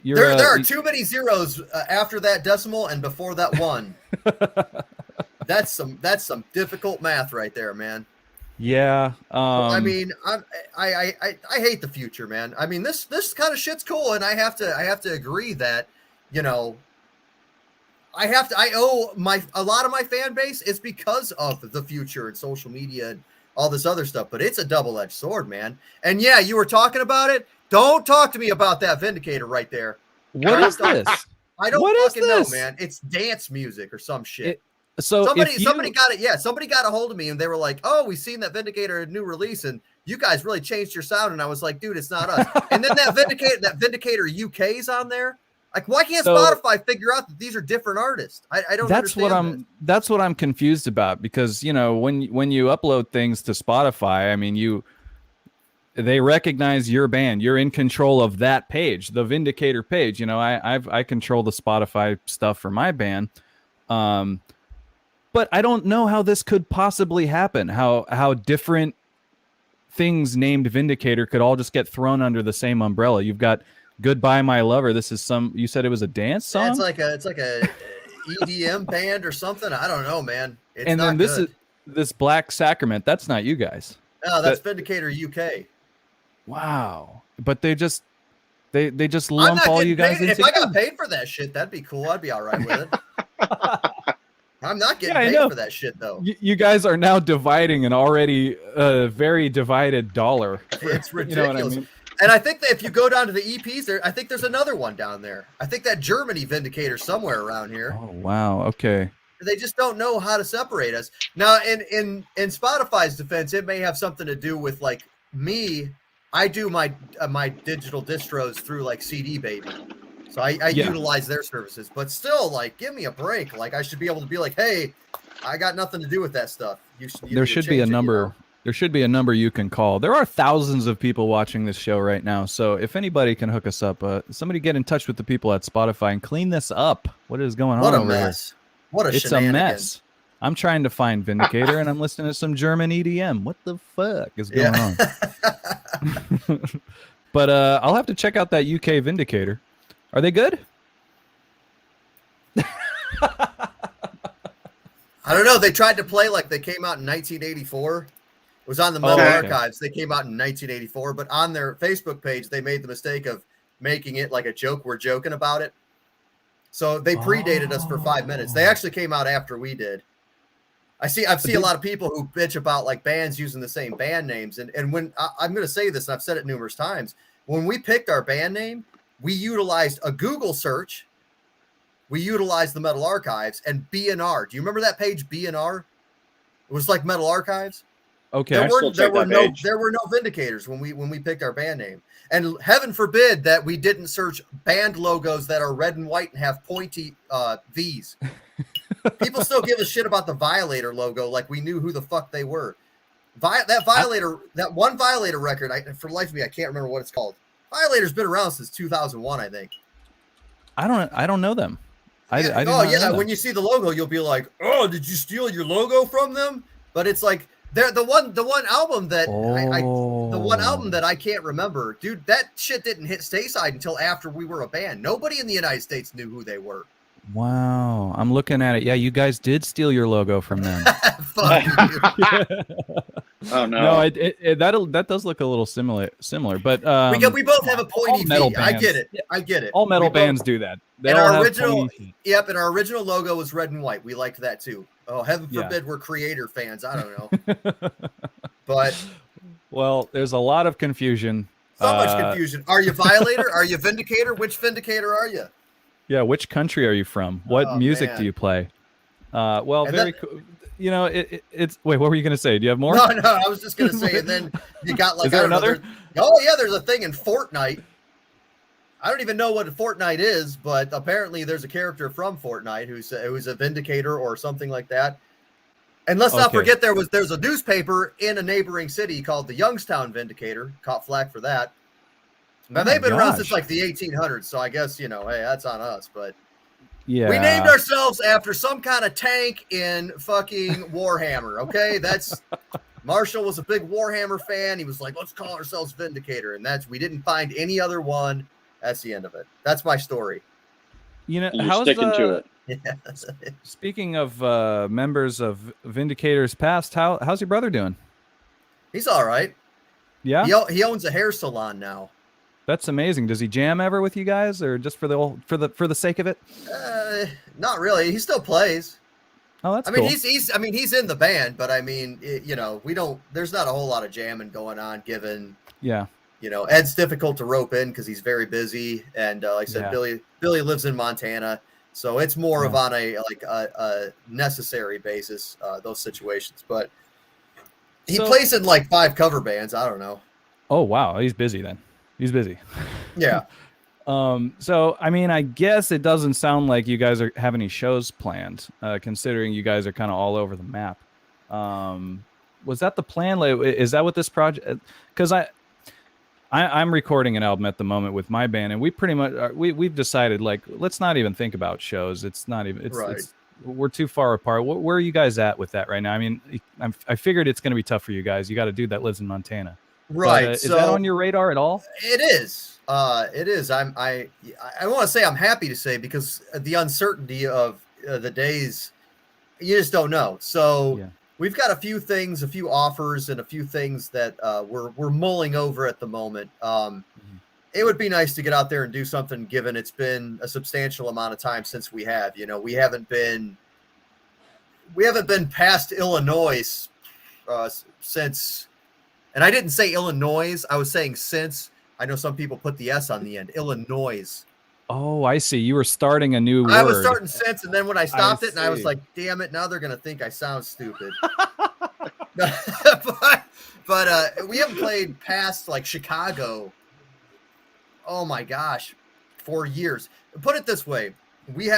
There are too many zeros after that decimal and before that one. That's some difficult math right there, man. Yeah. I mean, I hate the future, man. I mean, this kind of shit's cool, and I have to agree that, I owe a lot of my fan base is because of the future and social media and all this other stuff, but it's a double-edged sword, man. And yeah, you were talking about it. Don't talk to me about that Vindicator right there. What is this? I don't fucking know, man. It's dance music or some shit. Somebody got it. Yeah, somebody got a hold of me and they were like, "Oh, we seen that Vindicator new release, and you guys really changed your sound." And I was like, "Dude, it's not us." And then that Vindicator UK's on there. Like, why can't Spotify figure out that these are different artists? I don't. That's what I'm confused about, because when you upload things to Spotify, I mean they recognize your band. You're in control of that page, the Vindicator page. I control the Spotify stuff for my band. But I don't know how this could possibly happen. How different things named Vindicator could all just get thrown under the same umbrella. You've got Goodbye My Lover. This is you said it was a dance song? Yeah, it's like a EDM band or something. I don't know, man. It's and then good. this Black Sacrament. That's not you guys. No, that's Vindicator UK. Wow. But they just lump all you guys into. If together. I got paid for that shit, that'd be cool. I'd be all right with it. I'm not getting paid for that shit, though. You guys are now dividing an already very divided dollar. It's ridiculous. You know what I mean? And I think that if you go down to the EPs, I think there's another one down there. I think that Germany Vindicator somewhere around here. Oh, wow. Okay. They just don't know how to separate us. Now, in Spotify's defense, it may have something to do with, like, me. I do my digital distros through, like, CD Baby. So I utilize their services, but still, like, give me a break. Like, I should be able to be like, hey, I got nothing to do with that stuff. There should be a number. There should be a number you can call. There are thousands of people watching this show right now. So if anybody can hook us up, somebody get in touch with the people at Spotify and clean this up. What is going on over mess. here? What a It's a mess. I'm trying to find Vindicator and I'm listening to some German EDM. What the fuck is going on? But I'll have to check out that UK Vindicator. Are they good? I don't know. They tried to play like they came out in 1984. It was on the Metal Archives. They came out in 1984, but on their Facebook page, they made the mistake of making it like a joke. We're joking about it. So they predated us for 5 minutes. They actually came out after we did. I've seen a lot of people who bitch about like bands using the same band names. And when I'm going to say this, and I've said it numerous times, when we picked our band name, we utilized a Google search. We utilized the Metal Archives and BNR. Do you remember that page, BNR? It was like Metal Archives. Okay. There were no Vindicators when we picked our band name. And heaven forbid that we didn't search band logos that are red and white and have pointy V's. People still give a shit about the Violator logo like we knew who the fuck they were. That one Violator record, for the life of me, I can't remember what it's called. Violator's been around since 2001, I think. I don't know them. When you see the logo, you'll be like, "Oh, did you steal your logo from them?" But it's like they're the one album that the one album that I can't remember, dude. That shit didn't hit Stateside until after we were a band. Nobody in the United States knew who they were. Wow, I'm looking at it. Yeah, you guys did steal your logo from them. Fuck you. Oh no! No, that does look a little similar, but we both have a pointy V. I get it. All metal bands do that. And our original logo was red and white. We liked that too. Oh, heaven forbid we're Creator fans. I don't know. But well, there's a lot of confusion. So much confusion. Are you Violator? Are you Vindicator? Which Vindicator are you? Yeah, which country are you from? What music do you play? Well, very cool. You know, it's. Wait, what were you going to say? Do you have more? No, I was just going to say, and then you got like. Is there another? Oh yeah, there's a thing in Fortnite. I don't even know what Fortnite is, but apparently there's a character from Fortnite who's a Vindicator or something like that. And let's not Okay. forget there's a newspaper in a neighboring city called the Youngstown Vindicator. Caught flack for that. Now Oh my they've been around gosh. since like the 1800s, so I guess hey, that's on us. But Yeah. we named ourselves after some kind of tank in fucking Warhammer. Okay, that's Marshall was a big Warhammer fan. He was like, let's call ourselves Vindicator, and we didn't find any other one. That's the end of it. That's my story. You know, And you're how's sticking to it. Yes. Speaking of members of Vindicators past, how's your brother doing? He's all right. Yeah, He owns a hair salon now. that's amazing. Does he jam ever with you guys, or just for the sake of it? Not really. He still plays. Oh, that's I mean, cool. he's in the band, but I mean, there's not a whole lot of jamming going on given, Yeah. Ed's difficult to rope in because he's very busy. And like I said, Yeah. Billy lives in Montana. So it's more of Yeah. on a necessary basis, those situations. But he So- plays in like 5 cover bands. I don't know. Oh wow, he's busy then. He's busy. Yeah. So I mean, I guess it doesn't sound like you guys have any shows planned, considering you guys are kind of all over the map. Was that the plan? Like, is that what this project? Because I'm recording an album at the moment with my band, and we pretty much we've decided like let's not even think about shows. It's not even Right. we're too far apart. Where are you guys at with that right now? I mean, I figured it's going to be tough for you guys. You got a dude that lives in Montana, Right. But, is that on your radar at all? It is. It is. I want to say I'm happy to say because the uncertainty of the days, you just don't know. So Yeah. we've got a few offers, and a few things that we're mulling over at the moment. It would be nice to get out there and do something, given it's been a substantial amount of time since we have. We haven't been past Illinois since. And I didn't say Illinois. I was saying since. I know some people put the S on the end. Illinois. Oh, I see. You were starting a new word. I was starting since, and then when I stopped it, and I was see. like, damn it, now they're going to think I sound stupid. but we haven't played past, like, Chicago. Oh, my gosh. 4 years. Put it this way. We've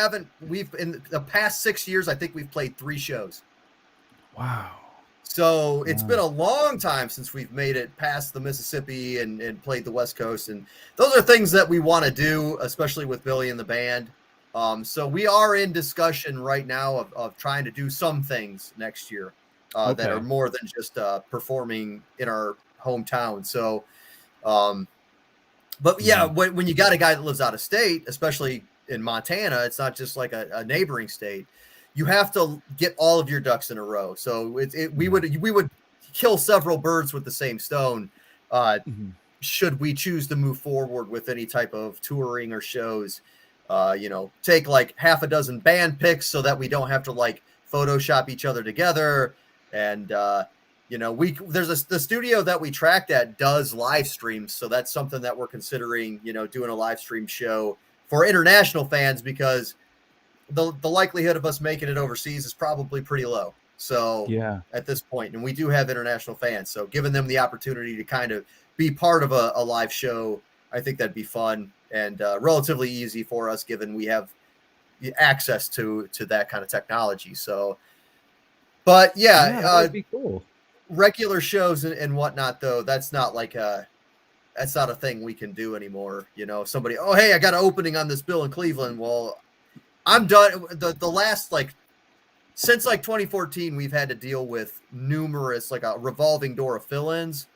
in the past 6 years, I think we've played 3 shows. Wow. So it's been a long time since we've made it past the Mississippi and played the West Coast. And those are things that we want to do, especially with Billy and the band. So we are in discussion right now of trying to do some things next year that are more than just performing in our hometown. So, but yeah, when you got a guy that lives out of state, especially in Montana, it's not just like a neighboring state. You have to get all of your ducks in a row. So we would kill several birds with the same stone. Should we choose to move forward with any type of touring or shows, take like half a dozen band picks so that we don't have to like Photoshop each other together. And, the studio that we tracked at does live streams. So that's something that we're considering, doing a live stream show for international fans, because the likelihood of us making it overseas is probably pretty low. So Yeah. at this point, and we do have international fans, so giving them the opportunity to kind of be part of a live show, I think that'd be fun and relatively easy for us, given we have the access to that kind of technology. So, but that would be cool. regular shows and whatnot, though, that's not a thing we can do anymore. Somebody, oh, hey, I got an opening on this bill in Cleveland. Well, I'm done. The last, since 2014, we've had to deal with numerous, a revolving door of fill-ins,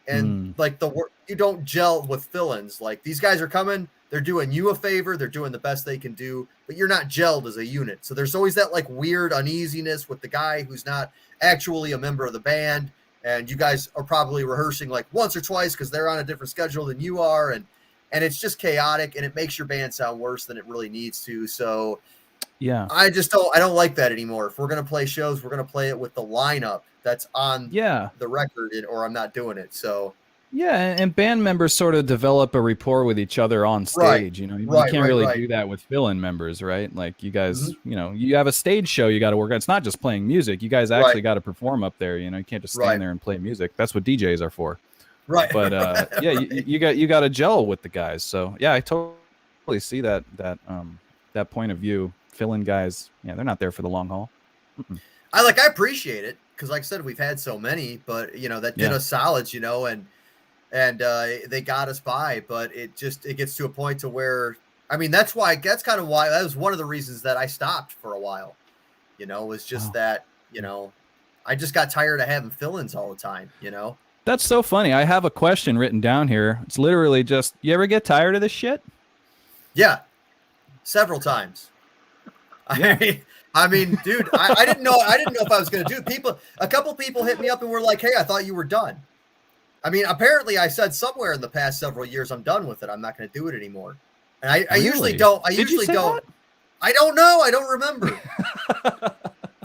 and you don't gel with fill-ins. Like, these guys are coming, they're doing you a favor, they're doing the best they can do, but you're not gelled as a unit. So there's always that weird uneasiness with the guy who's not actually a member of the band, and you guys are probably rehearsing once or twice because they're on a different schedule than you are, and it's just chaotic, and it makes your band sound worse than it really needs to. So Yeah. I don't like that anymore. If we're going to play shows, we're going to play it with the lineup that's on Yeah. the record, or I'm not doing it. So Yeah, and band members sort of develop a rapport with each other on stage. You can't really do that with fill-in members, right? Like you guys, you have a stage show you got to work on. It's not just playing music. You guys actually got to perform up there. You can't just stand there and play music. That's what DJs are for. Right. But yeah, you got to gel with the guys. So yeah, I totally see that point of view. Fill-in guys, yeah, they're not there for the long haul. I appreciate it because, like I said, we've had so many, but that did us solids, and they got us by. But it gets to a point to where, I mean, that's kind of why that was one of the reasons that I stopped for a while. Was just that I just got tired of having fill-ins all the time. That's so funny. I have a question written down here. It's literally just, you ever get tired of this shit? Yeah, several times. I mean, dude, I didn't know if I was going to do it. A couple people hit me up and were like, "Hey, I thought you were done." I mean, apparently I said somewhere in the past several years, I'm done with it. I'm not going to do it anymore. And I Really? usually don't. Did you say that? I don't know. I don't remember.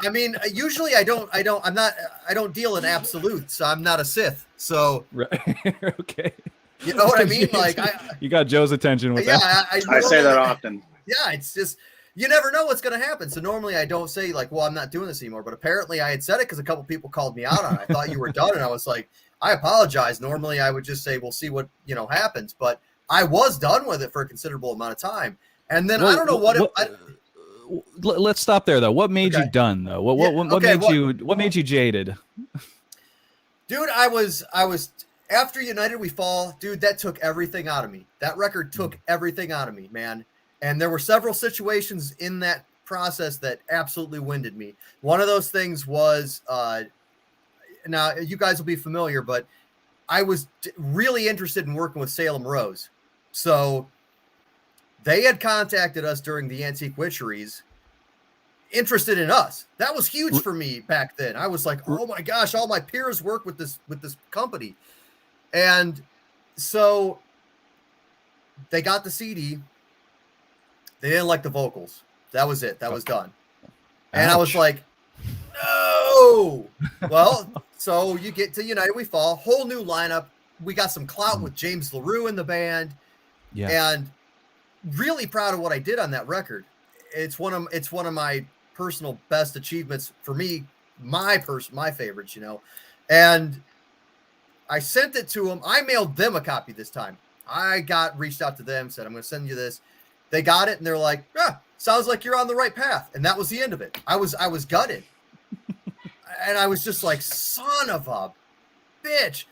I mean, usually I don't deal in absolutes. So I'm not a Sith. So, right. Okay. You know what I mean? Like, you got Joe's attention with that. I say that often. Yeah, it's just, you never know what's going to happen. So normally I don't say like, well, I'm not doing this anymore. But apparently I had said it because a couple people called me out on it. I thought you were done. And I was like, I apologize. Normally I would just say, we'll see what, happens. But I was done with it for a considerable amount of time. And then I don't know let's stop there though. What made you done though? What made you jaded? Dude, I was after United We Fall, dude, that took everything out of me. That record took everything out of me, man. And there were several situations in that process that absolutely winded me. One of those things was, now you guys will be familiar, but I was really interested in working with Salem Rose. So they had contacted us during the Antique Witcheries, interested in us. That was huge for me back then. I was like, oh my gosh, all my peers work with this company. And so they got the CD. They didn't like the vocals. That was it. That was done. And I was like, no. Well, so you get to United We Fall, whole new lineup. We got some clout with James LaRue in the band. Yeah. And really proud of what I did on that record. It's one of my personal best achievements for me, my favorites, And I sent it to them. I mailed them a copy this time. I reached out to them, said, I'm going to send you this. They got it, and they're like, sounds like you're on the right path. And that was the end of it. I was gutted. And I was just like, son of a bitch.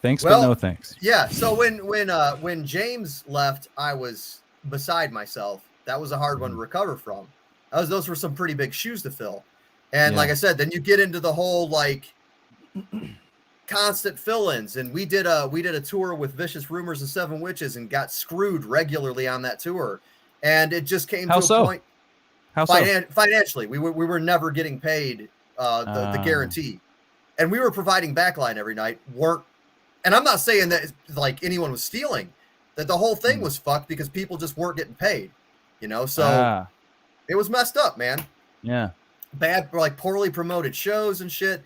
Thanks, but no thanks. Yeah. So when James left, I was beside myself. That was a hard one to recover from. Those were some pretty big shoes to fill. And like I said, then you get into the whole like constant fill-ins. And we did a tour with Vicious Rumors and Seven Witches and got screwed regularly on that tour. And it just came to a point. How so? Financially, we were never getting paid the guarantee. And we were providing backline every night. And I'm not saying that like anyone was stealing, that the whole thing was fucked because people just weren't getting paid, so it was messed up, man. Yeah. Bad, like poorly promoted shows and shit.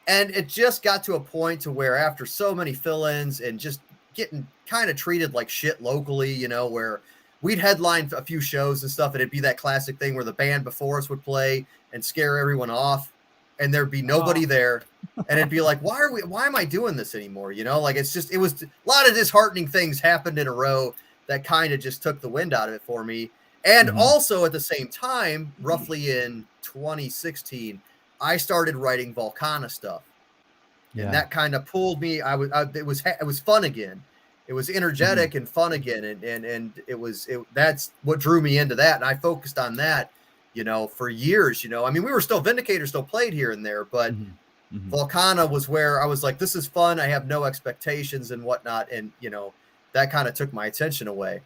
And it just got to a point to where after so many fill-ins and just getting kind of treated like shit locally, where we'd headline a few shows and stuff. And it'd be that classic thing where the band before us would play and scare everyone off. And there'd be nobody there. And it'd be like, why am I doing this anymore? Like, it was a lot of disheartening things happened in a row that kind of just took the wind out of it for me. And also at the same time, roughly in 2016, I started writing Volcana stuff. Yeah. And that kind of pulled me. It was fun again. It was energetic and fun again. And that's what drew me into that. And I focused on that, for years, I mean, we were still Vindicator, still played here and there, but Volcana was where I was like, this is fun. I have no expectations and whatnot. And, that kind of took my attention away.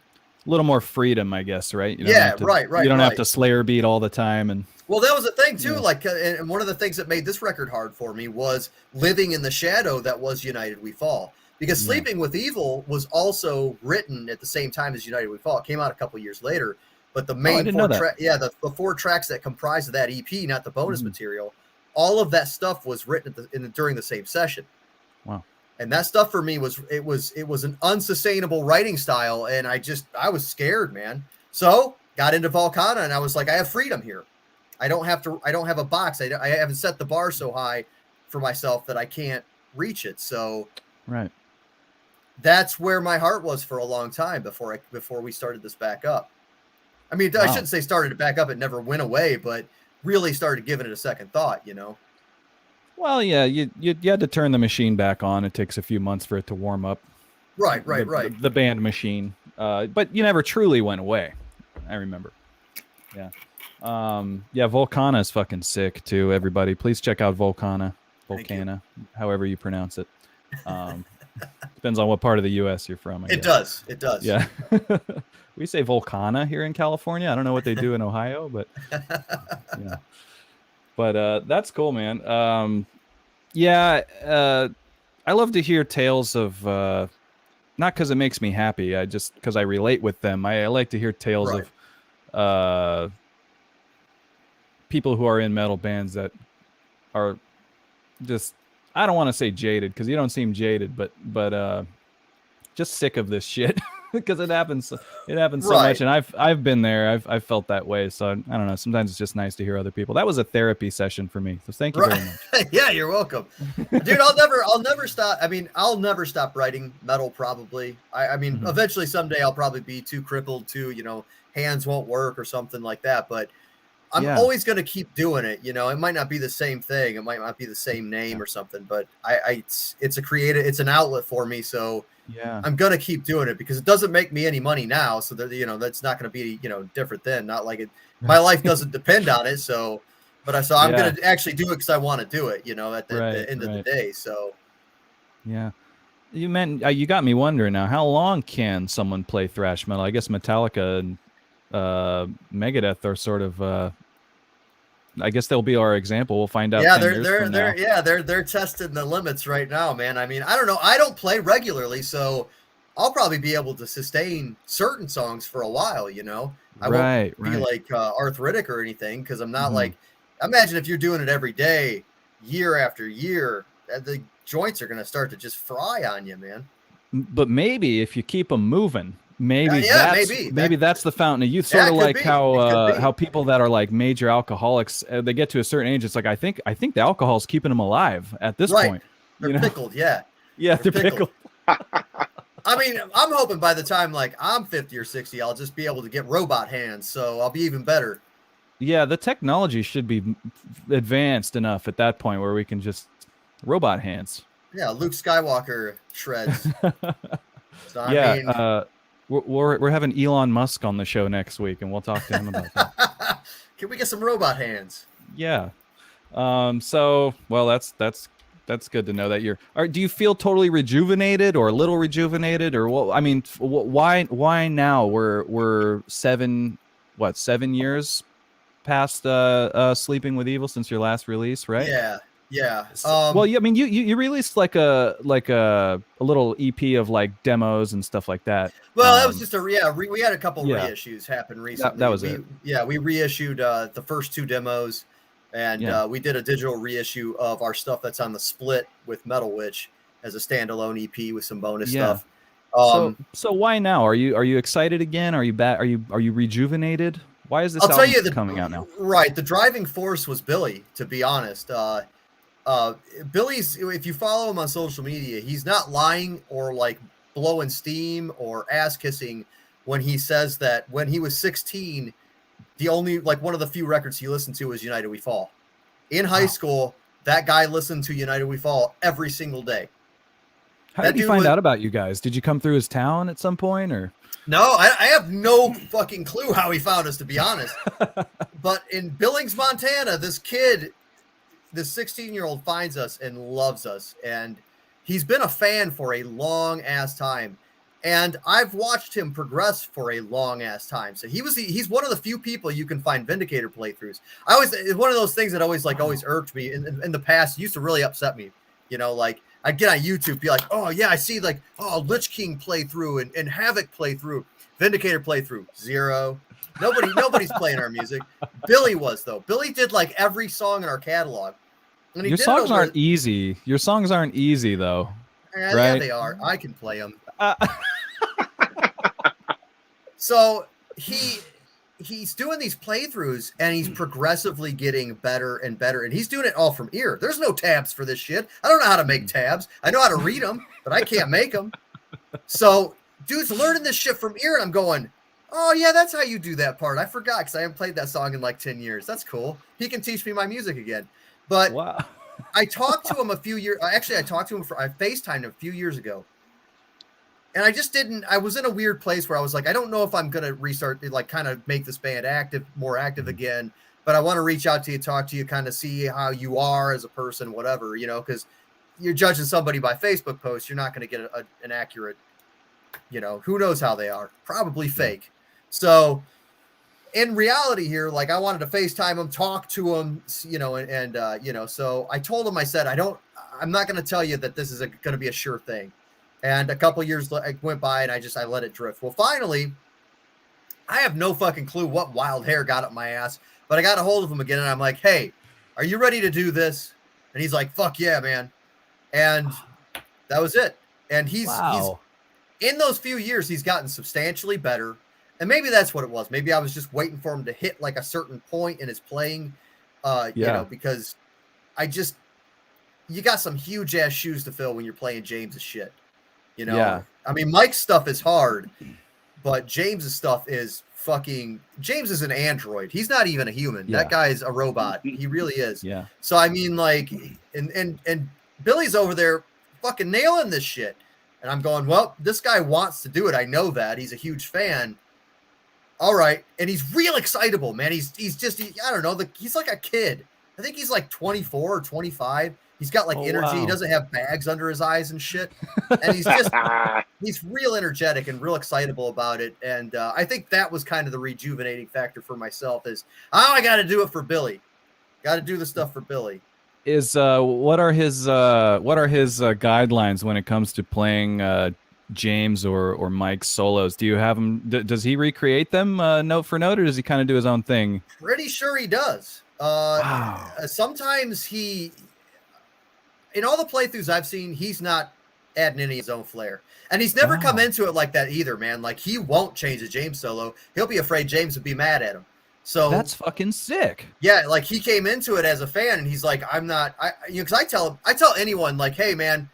A little more freedom, I guess, right? Right. You don't have to Slayer beat all the time. And well, that was the thing too. Like, and one of the things that made this record hard for me was living in the shadow that was United We Fall. Because Sleeping with Evil was also written at the same time as United We Fall. It came out a couple years later. But the main the 4 tracks that comprised of that EP, not the bonus material, all of that stuff was written during the same session. Wow. And that stuff for me was an unsustainable writing style, and I was scared, man. So got into Volcana, and I was like, I have freedom here. I don't have a box. I haven't set the bar so high for myself that I can't reach it. So right. that's where my heart was for a long time before we started this back up. I mean, I Wow. shouldn't say started it back up. It never went away, but really started giving it a second thought, you know? Well, yeah, you had to turn the machine back on. It takes a few months for it to warm up. Right. The band machine. But you never truly went away. I remember. Yeah. Yeah, Volcana is fucking sick too, everybody. Please check out Volcana, however you pronounce it. Depends on what part of the US you're from. It does. Yeah. We say Volcana here in California. I don't know what they do in Ohio, but yeah. But that's cool, man. I love to hear tales of not because it makes me happy, I just because I relate with them. I like to hear tales of people who are in metal bands that are just, I don't want to say jaded because you don't seem jaded, but just sick of this shit because it happens so much, and I've been there. I've felt that way, so I don't know. Sometimes it's just nice to hear other people. That was a therapy session for me, so thank you very much. Yeah, you're welcome, dude. I'll never stop. I mean, I'll never stop writing metal. Probably. I mean, eventually someday I'll probably be too crippled to, you know, hands won't work or something like that. But I'm always going to keep doing it. You know, it might not be the same thing. It might not be the same name or something, but it's a creative, it's an outlet for me. So yeah, I'm going to keep doing it because it doesn't make me any money now. So that, you know, that's not going to be, you know, different then. Not like it, my life doesn't depend on it. So, but I'm going to actually do it because I want to do it, you know, at the end of the day. So, yeah. You got me wondering now, how long can someone play thrash metal? I guess Metallica and Megadeth are sort of I guess they'll be our example. We'll find out. Yeah, 10 years from now. they're testing the limits right now, man. I mean, I don't know. I don't play regularly, so I'll probably be able to sustain certain songs for a while, you know. I won't be like arthritic or anything because I'm not like, imagine if you're doing it every day, year after year, the joints are going to start to just fry on you, man. But maybe if you keep them moving, maybe that's the fountain of youth. Sort of like how people that are like major alcoholics, they get to a certain age, it's like I think the alcohol is keeping them alive at this point. They're pickled, yeah, they're pickled. I mean, I'm hoping by the time like I'm 50 or 60, I'll just be able to get robot hands, so I'll be even better. Yeah, the technology should be advanced enough at that point where we can just robot hands. Yeah, Luke Skywalker shreds. So, I mean, we're having Elon Musk on the show next week, and we'll talk to him about that. Can we get some robot hands? Yeah. So, well, that's good to know that do you feel totally rejuvenated or a little rejuvenated or what? I mean, why now? We're 7 years past Sleeping with Evil since your last release, right? Yeah. Well, I mean, you released like a little EP of like demos and stuff like that. Well, that was just we had a couple reissues happen recently. That was it. Yeah, we reissued the first 2 demos, and we did a digital reissue of our stuff that's on the split with Metal Witch as a standalone EP with some bonus stuff. So why now? Are you excited again? Are you back? Are you rejuvenated? Why is this album coming out now? Right, the driving force was Billy, to be honest. Billy's, if you follow him on social media, he's not lying or like blowing steam or ass kissing when he says that when he was 16, the only, like, one of the few records he listened to was United We Fall. In high school, that guy listened to United We Fall every single day. How did he find out about you guys? Did you come through his town at some point, or? No, I have no fucking clue how he found us, to be honest. But in Billings, Montana, this 16-year-old finds us and loves us, and he's been a fan for a long ass time, and I've watched him progress for a long ass time. So he's one of the few people you can find Vindicator playthroughs. It's one of those things that always irked me in the past. It used to really upset me, you know, like I'd get on YouTube, be like, oh yeah, I see like, oh, Lich King playthrough and Havoc playthrough, Vindicator playthrough, 0. Nobody's playing our music. Billy was, though. Billy did like every song in our catalog. Your songs aren't easy. Your songs aren't easy, though. Yeah, right? Yeah, they are. I can play them. So he's doing these playthroughs, and he's progressively getting better and better. And he's doing it all from ear. There's no tabs for this shit. I don't know how to make tabs. I know how to read them, but I can't make them. So dude's learning this shit from ear, and I'm going, oh yeah, that's how you do that part. I forgot because I haven't played that song in like 10 years. That's cool. He can teach me my music again. But Wow. I talked to him a few years. Actually, I talked to him I FaceTimed him a few years ago, and I just didn't. I was in a weird place where I was like, I don't know if I'm gonna restart, like, kind of make this band more active again. But I want to reach out to you, talk to you, kind of see how you are as a person, whatever, you know, because you're judging somebody by Facebook posts. You're not going to get an accurate, you know, who knows how they are, probably fake. So in reality here, like, I wanted to FaceTime him, talk to him, you know, and you know, so I told him, I said, I'm not going to tell you that this is going to be a sure thing. And a couple years went by and I let it drift. Well, finally, I have no fucking clue what wild hair got up my ass, but I got a hold of him again and I'm like, hey, are you ready to do this? And he's like, fuck yeah, man. And that was it. And he's in those few years, he's gotten substantially better. And maybe that's what it was. Maybe I was just waiting for him to hit like a certain point in his playing, you know, because you got some huge ass shoes to fill when you're playing James's shit. You know, Yeah. I mean, Mike's stuff is hard, but James's stuff is James is an android. He's not even a human. Yeah. That guy's a robot. He really is. Yeah. So, I mean, like, and Billy's over there fucking nailing this shit. And I'm going, well, this guy wants to do it. I know that. He's a huge fan. All right. And he's real excitable, man. He's just, I don't know. He's like a kid. I think he's like 24 or 25. He's got like energy. Wow. He doesn't have bags under his eyes and shit. And he's real energetic and real excitable about it. And I think that was kind of the rejuvenating factor for myself is, I got to do it for Billy. Got to do the stuff for Billy. Is what are his guidelines when it comes to playing James or Mike's solos? Do you have him? Does he recreate them note for note, or does he kind of do his own thing? Pretty sure he does. Wow. Sometimes in all the playthroughs I've seen, he's not adding any of his own flair. And he's never come into it like that either, man. Like, he won't change a James solo. He'll be afraid James would be mad at him. So That's fucking sick. yeah, like, he came into it as a fan, and he's like, because I tell anyone, like, hey, man,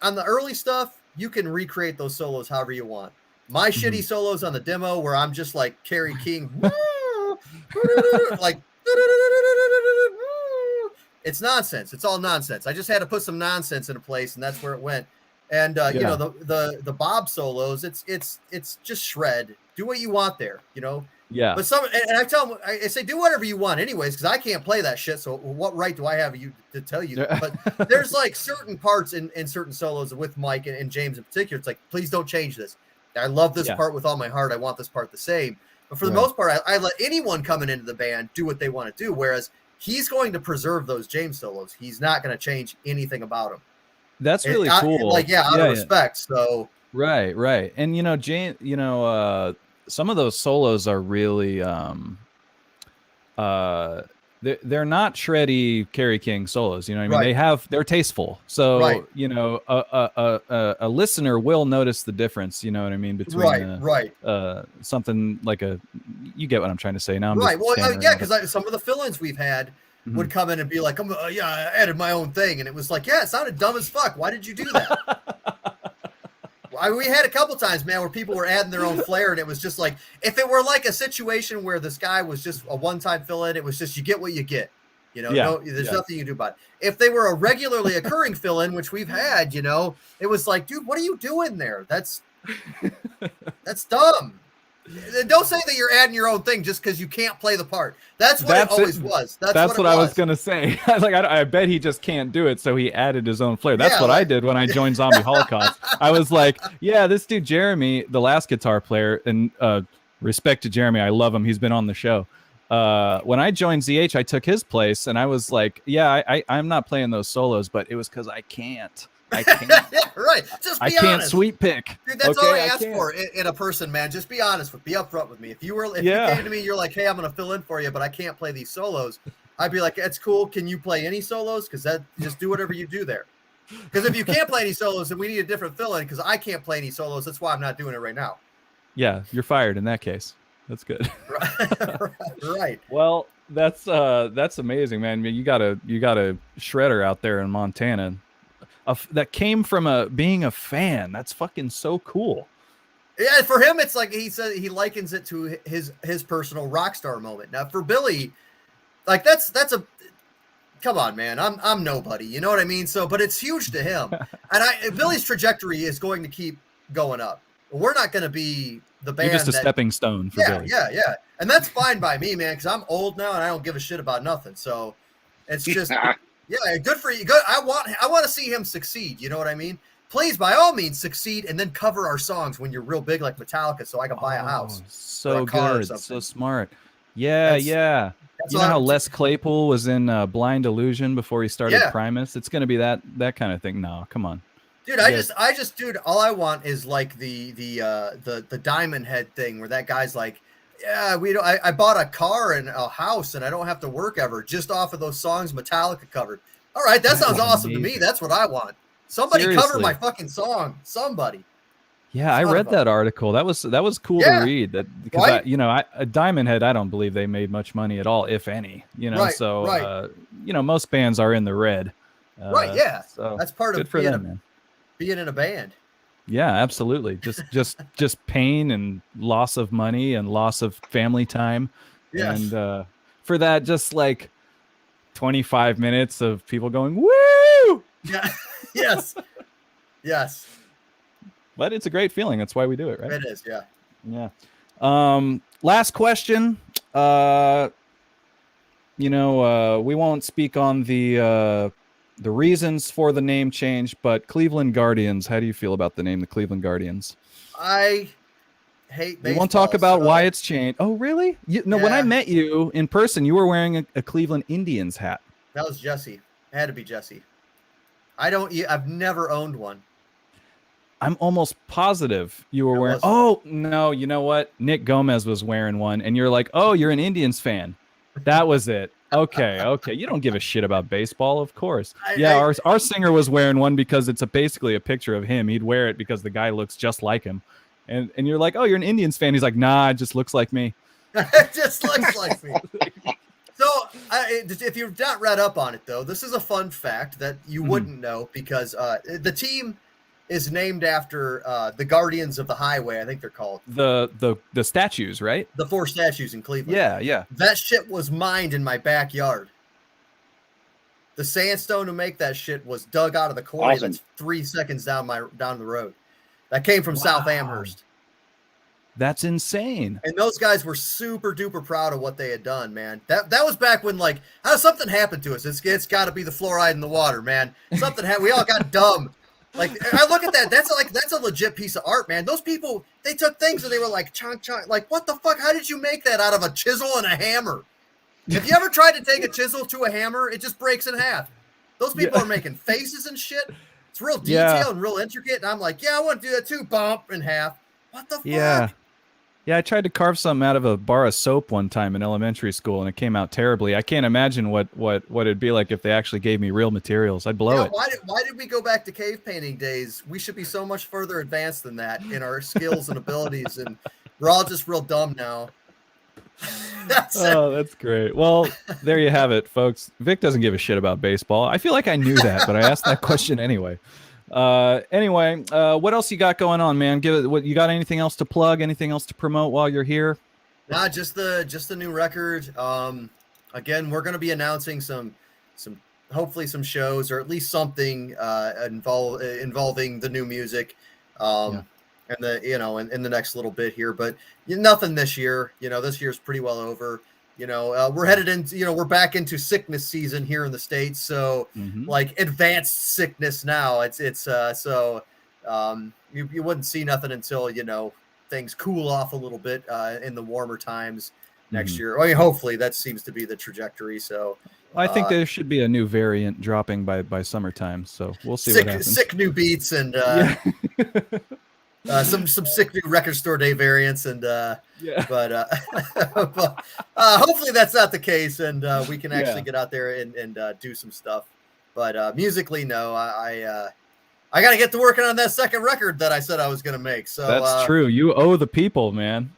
on the early stuff, you can recreate those solos however you want. My shitty solos on the demo where I'm just like Kerry King, like, it's nonsense. It's all nonsense. I just had to put some nonsense into place, and that's where it went. And you know, the Bob solos, it's just shred. Do what you want there, you know. Yeah. But and I tell them, I say, do whatever you want, anyways, because I can't play that shit. So what right do I have to tell you that? But there's like certain parts in certain solos with Mike and James in particular. It's like, please don't change this. I love this part with all my heart. I want this part the same. But for the most part, I let anyone coming into the band do what they want to do. Whereas he's going to preserve those James solos. He's not going to change anything about them. That's really cool. Like, out of respect. So right. And you know, James, you know, some of those solos are really they're not shreddy Kerry King solos, you know what I mean? They're tasteful. So you know, a listener will notice the difference, you know what I mean, between something like you get what I'm trying to say now. I'm well, yeah, because some of the fill-ins we've had would come in and be like, I added my own thing, and it was like, it sounded dumb as fuck. Why did you do that? We had a couple times, man, where people were adding their own flair, and it was just like, if it were like a situation where this guy was just a one-time fill-in, it was just, you get what you get, you know. There's nothing you can do about it. If they were a regularly occurring fill-in, which we've had, you know, it was like, dude, what are you doing there? That's dumb. Don't say that you're adding your own thing just because you can't play the part. That's what it always was. That's what I was gonna say. Like, I bet he just can't do it, so he added his own flair. That's what I did when I joined Zombie Holocaust. I was like, this dude Jeremy, the last guitar player, and respect to Jeremy, I love him. He's been on the show. When I joined ZH, I took his place, and I was like, I'm not playing those solos, but it was because I can't. Right. Just be honest. I can't sweet pick. Dude, that's all I ask for in a person, man. Just be honest. Be upfront with me. If you came to me, you're like, hey, I'm going to fill in for you, but I can't play these solos. I'd be like, that's cool. Can you play any solos? Because just do whatever you do there. Because if you can't play any solos, then we need a different fill-in, because I can't play any solos. That's why I'm not doing it right now. Yeah, you're fired in that case. That's good. Right. Well, that's amazing, man. I mean, you got a shredder out there in Montana. that came from being a fan. That's fucking so cool. Yeah, for him, it's like he said he likens it to his personal rock star moment. Now, for Billy, like that's a come on, man. I'm nobody. You know what I mean? So, but it's huge to him, and Billy's trajectory is going to keep going up. We're not going to be the band. You're just a stepping stone for Billy. Yeah, and that's fine by me, man, because I'm old now and I don't give a shit about nothing. So, it's just good for you. Good. I want to see him succeed. You know what I mean? Please, by all means, succeed and then cover our songs when you're real big like Metallica, so I can buy a house. So or a car or good, something. so smart. Yeah. That's You know how Les Claypool was in Blind Illusion before he started Primus? It's going to be that kind of thing. No, come on. Dude, I just, dude, all I want is like the Diamond Head thing where that guy's like, yeah, I bought a car and a house and I don't have to work ever just off of those songs Metallica covered. All right, that sounds awesome to me. That's what I want. Somebody cover my fucking song. Somebody. Yeah, I read that article. That was cool to read. That because a Diamond Head, I don't believe they made much money at all, if any. Most bands are in the red. Right. Yeah. So that's part of being in a band. Yeah, absolutely. Just pain and loss of money and loss of family time. Yes. And for that, just like 25 minutes of people going woo. Yeah. Yes. Yes. But it's a great feeling. That's why we do it, right? It is, yeah. Yeah. Last question. We won't speak on the reasons for the name change, but Cleveland Guardians. How do you feel about the name, the Cleveland Guardians? I hate baseball. You want to talk about why it's changed? Oh, really? When I met you in person, you were wearing a Cleveland Indians hat. That was Jesse. It had to be Jesse. I've never owned one. I'm almost positive you were wearing. Oh, no. You know what? Nick Gomez was wearing one, and you're like, oh, you're an Indians fan. That was it. Okay. You don't give a shit about baseball, of course. Our singer was wearing one because it's basically a picture of him. He'd wear it because the guy looks just like him. And you're like, oh, you're an Indians fan. He's like, nah, it just looks like me. It just looks like me. So, if you've not read up on it, though, this is a fun fact that you wouldn't know because the team is named after the Guardians of the Highway, I think they're called. The statues, right? The 4 statues in Cleveland. Yeah. That shit was mined in my backyard. The sandstone to make that shit was dug out of the quarry that's 3 seconds down the road. That came from South Amherst. That's insane. And those guys were super duper proud of what they had done, man. That was back when something happened to us. It's got to be the fluoride in the water, man. Something happened. We all got dumb. Like I look at that. That's a legit piece of art, man. Those people, they took things and they were like chunk. Like what the fuck? How did you make that out of a chisel and a hammer? If you ever tried to take a chisel to a hammer, it just breaks in half. Those people are making faces and shit. It's real detail and real intricate. And I'm like, I want to do that too. Bump in half. What the fuck? Yeah, I tried to carve something out of a bar of soap one time in elementary school, and it came out terribly. I can't imagine what it'd be like if they actually gave me real materials. I'd blow it. Why did we go back to cave painting days? We should be so much further advanced than that in our skills and abilities, and we're all just real dumb now. That's great. Well, there you have it, folks. Vic doesn't give a shit about baseball. I feel like I knew that, but I asked that question anyway. What else you got going on, man? You got anything else to plug, anything else to promote while you're here? Nah, just the new record. Again, we're going to be announcing some hopefully some shows or at least something involving the new music and in the next little bit here, but nothing this year. This year's pretty well over. We're headed into, we're back into sickness season here in the States. So like advanced sickness now. You wouldn't see nothing until, things cool off a little bit in the warmer times next year. I mean, hopefully that seems to be the trajectory. So I think there should be a new variant dropping by summertime. So we'll see what happens. Sick new beats and some sick new record store day variants but hopefully that's not the case and we can actually get out there and do some stuff. But musically, no, I got to get to working on that second record that I said I was going to make. So that's true. You owe the people, man.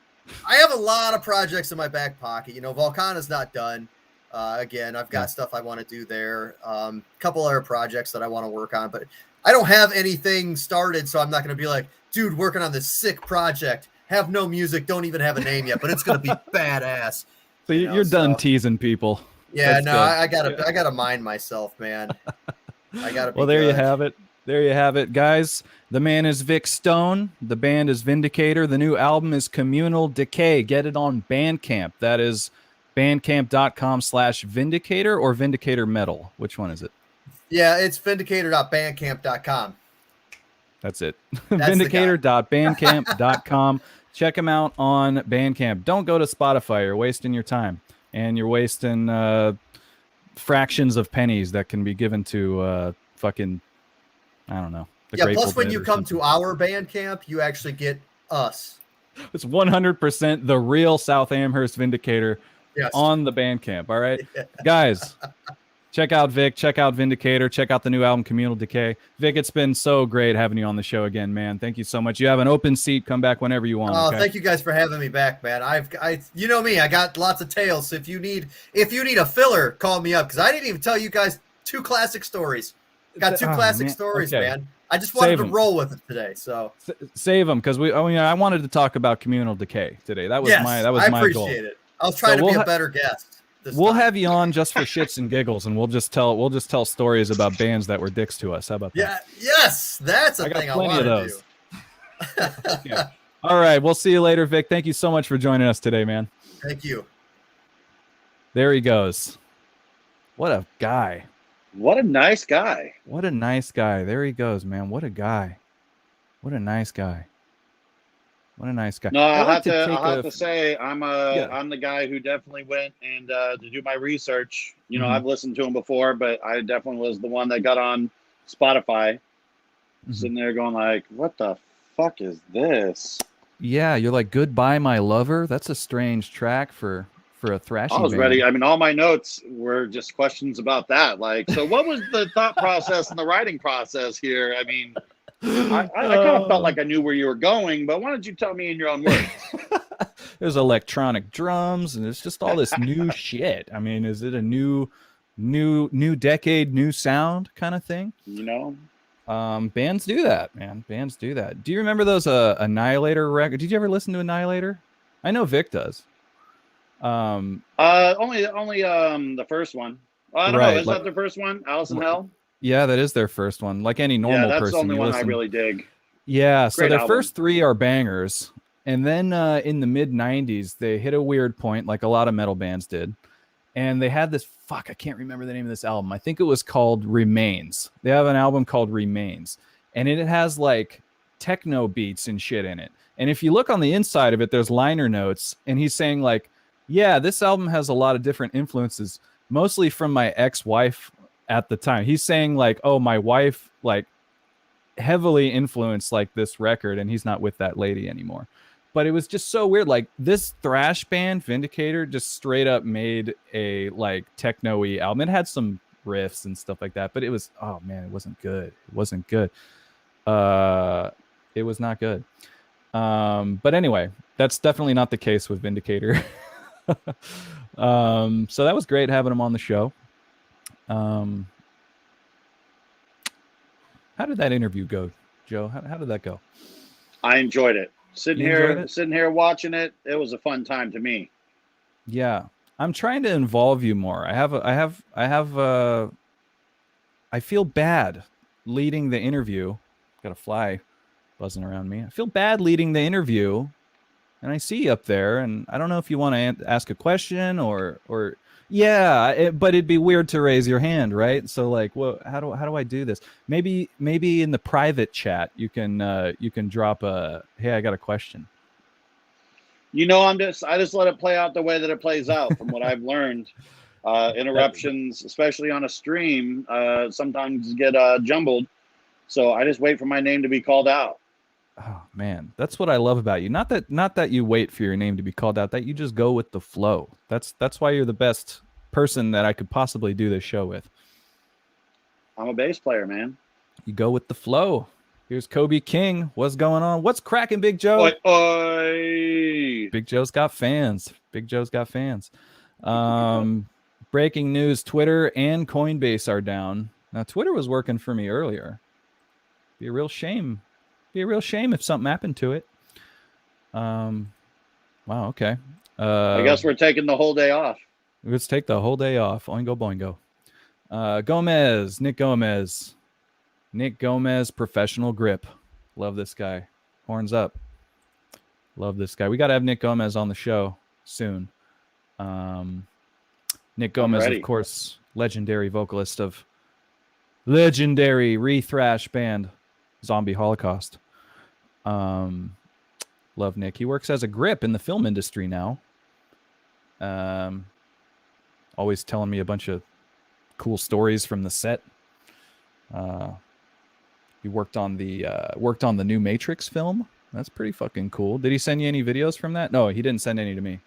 I have a lot of projects in my back pocket. Volcana's not done. Again, I've got stuff I want to do there. A couple other projects that I want to work on, but I don't have anything started, so I'm not going to be like, dude, working on this sick project. Have no music, don't even have a name yet, but it's going to be badass. So you're done teasing people. Yeah, That's no, good. I gotta mind myself, man. I gotta. Well, there you have it. There you have it, guys. The man is Vic Stone. The band is Vindicator. The new album is Communal Decay. Get it on Bandcamp. That is bandcamp.com/Vindicator or Vindicator Metal. Which one is it? Yeah, it's vindicator.bandcamp.com. That's it. That's Vindicator.bandcamp.com. Check them out on Bandcamp. Don't go to Spotify. You're wasting your time. And you're wasting fractions of pennies that can be given to fucking, I don't know. Plus when you come to our Bandcamp, you actually get us. It's 100% the real South Amherst Vindicator on the Bandcamp. All right, guys, check out Vic, check out Vindicator, check out the new album Communal Decay. Vic, it's been so great having you on the show again, man. Thank you so much. You have an open seat. Come back whenever you want. Oh, thank you guys for having me back, man. You know me, I got lots of tales. So if you need a filler, call me up, because I didn't even tell you guys 2 classic stories. Got 2 classic stories, man. I just wanted to roll with it today, so save them, because I wanted to talk about Communal Decay today. That was my goal. I appreciate it. I was trying to be a better guest. We'll have you on just for shits and giggles, and we'll just tell stories about bands that were dicks to us. How about that? Yeah, yes, that's a thing I want to do. Okay. All right, we'll see you later, Vic. Thank you so much for joining us today, man. Thank you. There he goes. What a guy. What a nice guy. What a nice guy. There he goes, man. What a guy. What a nice guy. What a nice guy. No, I'll have to say I'm the guy who definitely went and to do my research. You know, I've listened to him before, but I definitely was the one that got on Spotify, sitting there going like, "What the fuck is this?" Yeah, you're like, "Goodbye, My Lover." That's a strange track for a thrashing I was band. ready. I mean, all my notes were just questions about that. Like, so what was the thought process and the writing process here? I mean, I kind of felt like I knew where you were going, but why don't you tell me in your own words? There's electronic drums, and it's just all this new shit. I mean, is it a new decade, new sound kind of thing? You know? Bands do that, man. Bands do that. Do you remember those Annihilator records? Did you ever listen to Annihilator? I know Vic does. Only the first one. I don't know. Is that the first one? Alice in Hell? Yeah, that is their first one. Like any normal person. Yeah, that's the only one I really dig. Yeah, so Great their album. first 3 are bangers. And then in the mid-90s, they hit a weird point, like a lot of metal bands did. And they had this, I can't remember the name of this album. I think it was called Remains. They have an album called Remains. And it has like techno beats and shit in it. And if you look on the inside of it, there's liner notes. And he's saying like, yeah, this album has a lot of different influences, mostly from my ex-wife at the time. He's saying like, oh, my wife like heavily influenced like this record, and he's not with that lady anymore. But it was just so weird. Like this thrash band, Vindicator, just straight up made a like techno-y album. It had some riffs and stuff like that, but it was, oh man, it wasn't good. It wasn't good. It was not good. But anyway, that's definitely not the case with Vindicator. So that was great having him on the show. How did that interview go, Joe? How did that go? I enjoyed it. Sitting here watching it, it was a fun time to me. Yeah, I'm trying to involve you more. I feel bad leading the interview. Got a fly buzzing around me. I feel bad leading the interview, and I see you up there, and I don't know if you want to ask a question or yeah, but it'd be weird to raise your hand, right? So like, well, how do I do this? Maybe in the private chat you can drop a, hey, I got a question. You know, I just let it play out the way that it plays out. From what I've learned, interruptions, especially on a stream, sometimes get jumbled. So I just wait for my name to be called out. Oh man, that's what I love about you. Not that you wait for your name to be called out, that you just go with the flow. That's why you're the best person that I could possibly do this show with. I'm a bass player, man. You go with the flow. Here's Kobe King. What's going on? What's cracking, Big Joe? Oi, oi. Big Joe's got fans. Big Joe's got fans. Breaking news, Twitter and Coinbase are down. Now, Twitter was working for me earlier. Be a real shame. Be a real shame if something happened to it. Wow, okay. I guess we're taking the whole day off. Let's take the whole day off. Oingo boingo. Gomez, Nick Gomez. Nick Gomez, professional grip. Love this guy. Horns up. Love this guy. We got to have Nick Gomez on the show soon. Nick Gomez, of course, legendary vocalist of legendary re-thrash band Zombie Holocaust. Love Nick. He works as a grip in the film industry now. Always telling me a bunch of cool stories from the set. He worked on the new Matrix film. That's pretty fucking cool. Did he send you any videos from that? No, he didn't send any to me.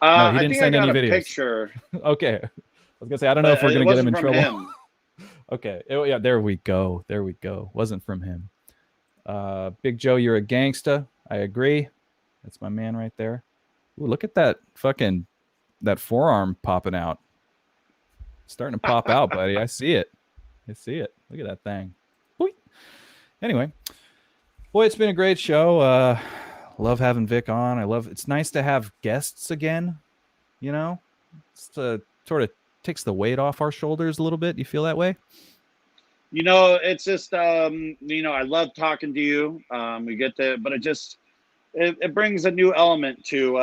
No, he didn't send any videos. Picture. Okay. I was gonna say I don't know if we're gonna get him in trouble. Okay. Yeah, there we go. There we go. Wasn't from him. Big Joe, you're a gangsta. I agree. That's my man right there. Ooh, look at that that forearm popping out. Starting to pop out, buddy. I see it. I see it. Look at that thing. Boy. Anyway, boy, it's been a great show. Love having Vic on. It's nice to have guests again. You know, it's sort of takes the weight off our shoulders a little bit. You feel that way? You know, it's just I love talking to you. We get to, but it brings a new element to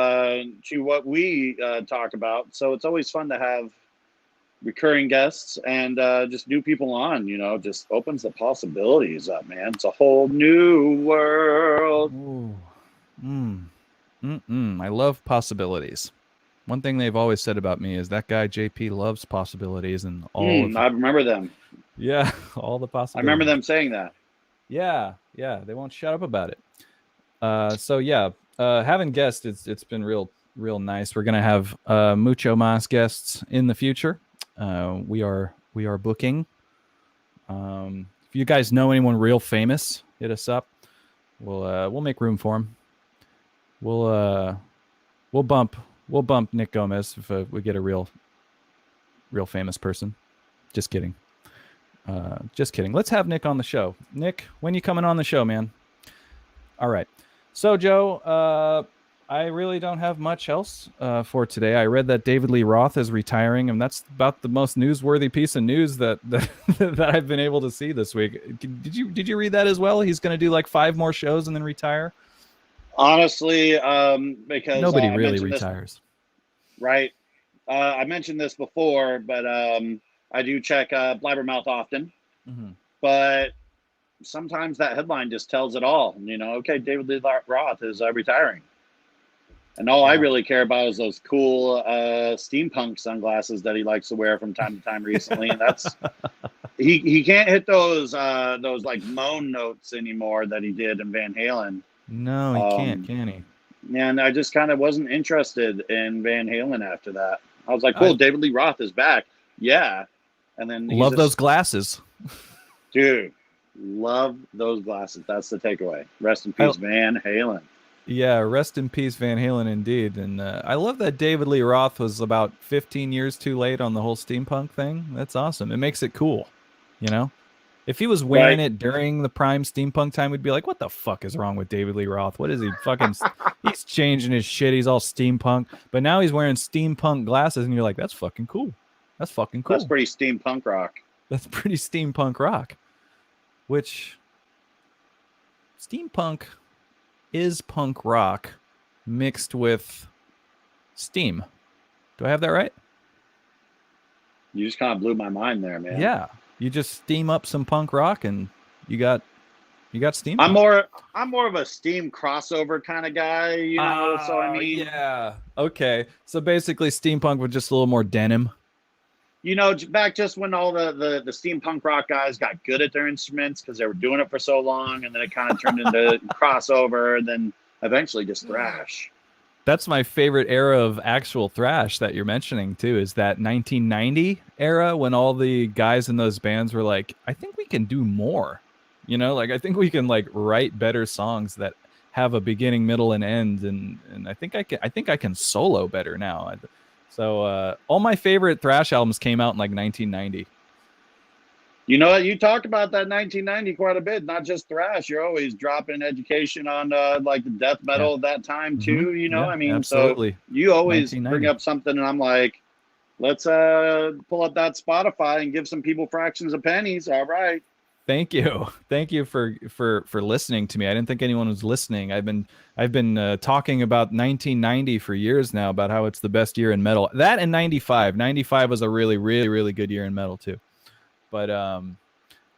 what we talk about. So it's always fun to have recurring guests and just new people on. You know, just opens the possibilities up, man. It's a whole new world. Ooh. I love possibilities. One thing they've always said about me is that guy JP loves possibilities and all. I remember them. Yeah, all the possibilities. I remember them saying that. Yeah, they won't shut up about it. So yeah, having guests, it's been real nice. We're gonna have mucho más guests in the future. We are booking. If you guys know anyone real famous, hit us up. We'll make room for him. We'll bump Nick Gomez if we get a real famous person. Just kidding. Let's have Nick on the show. Nick, when you coming on the show, man? All right. So Joe, I really don't have much else for today. I read that David Lee Roth is retiring, and that's about the most newsworthy piece of news that I've been able to see this week. Did you read that as well? He's going to do like 5 more shows and then retire. Honestly, because nobody really retires, right? I mentioned this before, but I do check Blabbermouth often, but sometimes that headline just tells it all. You know, okay, David Lee Roth is retiring. And all I really care about is those cool steampunk sunglasses that he likes to wear from time to time recently. And that's he can't hit those like moan notes anymore that he did in Van Halen. No, he can't, can he? And I just kind of wasn't interested in Van Halen after that. I was like, cool, David Lee Roth is back. Yeah. And then love those glasses. Dude, love those glasses. That's the takeaway. Rest in peace, Van Halen. Yeah, rest in peace, Van Halen, indeed. And I love that David Lee Roth was about 15 years too late on the whole steampunk thing. That's awesome. It makes it cool, you know? If he was wearing it during the prime steampunk time, we'd be like, what the fuck is wrong with David Lee Roth? What is he fucking... He's changing his shit. He's all steampunk. But now he's wearing steampunk glasses, and you're like, that's fucking cool. That's fucking cool. That's pretty steampunk rock. That's pretty steampunk rock. Which... Steampunk... is punk rock mixed with steam. Do I have that right? You just kind of blew my mind there, man. Yeah, you just steam up some punk rock and you got steam. I'm more of a steam crossover kind of guy, you know. So I mean, yeah, okay. So basically, steampunk with just a little more denim. You know, back just when all the steampunk rock guys got good at their instruments because they were doing it for so long, and then it kind of turned into crossover, and then eventually just thrash. That's my favorite era of actual thrash that you're mentioning too, is that 1990 era when all the guys in those bands were like, I think we can do more. You know, like I think we can like write better songs that have a beginning, middle, and end, and I think I can solo better now. So all my favorite thrash albums came out in like 1990. You know what? You talk about that 1990 quite a bit, not just thrash. You're always dropping education on like the death metal of that time too. You know, Yeah, I mean, absolutely. so you always 1990. bring up something, and I'm like, let's pull up that Spotify and give some people fractions of pennies. All right. Thank you for listening to me. I didn't think anyone was listening. I've been talking about 1990 for years now, about how it's the best year in metal. That and 95. 95 was a really, really, really good year in metal too. But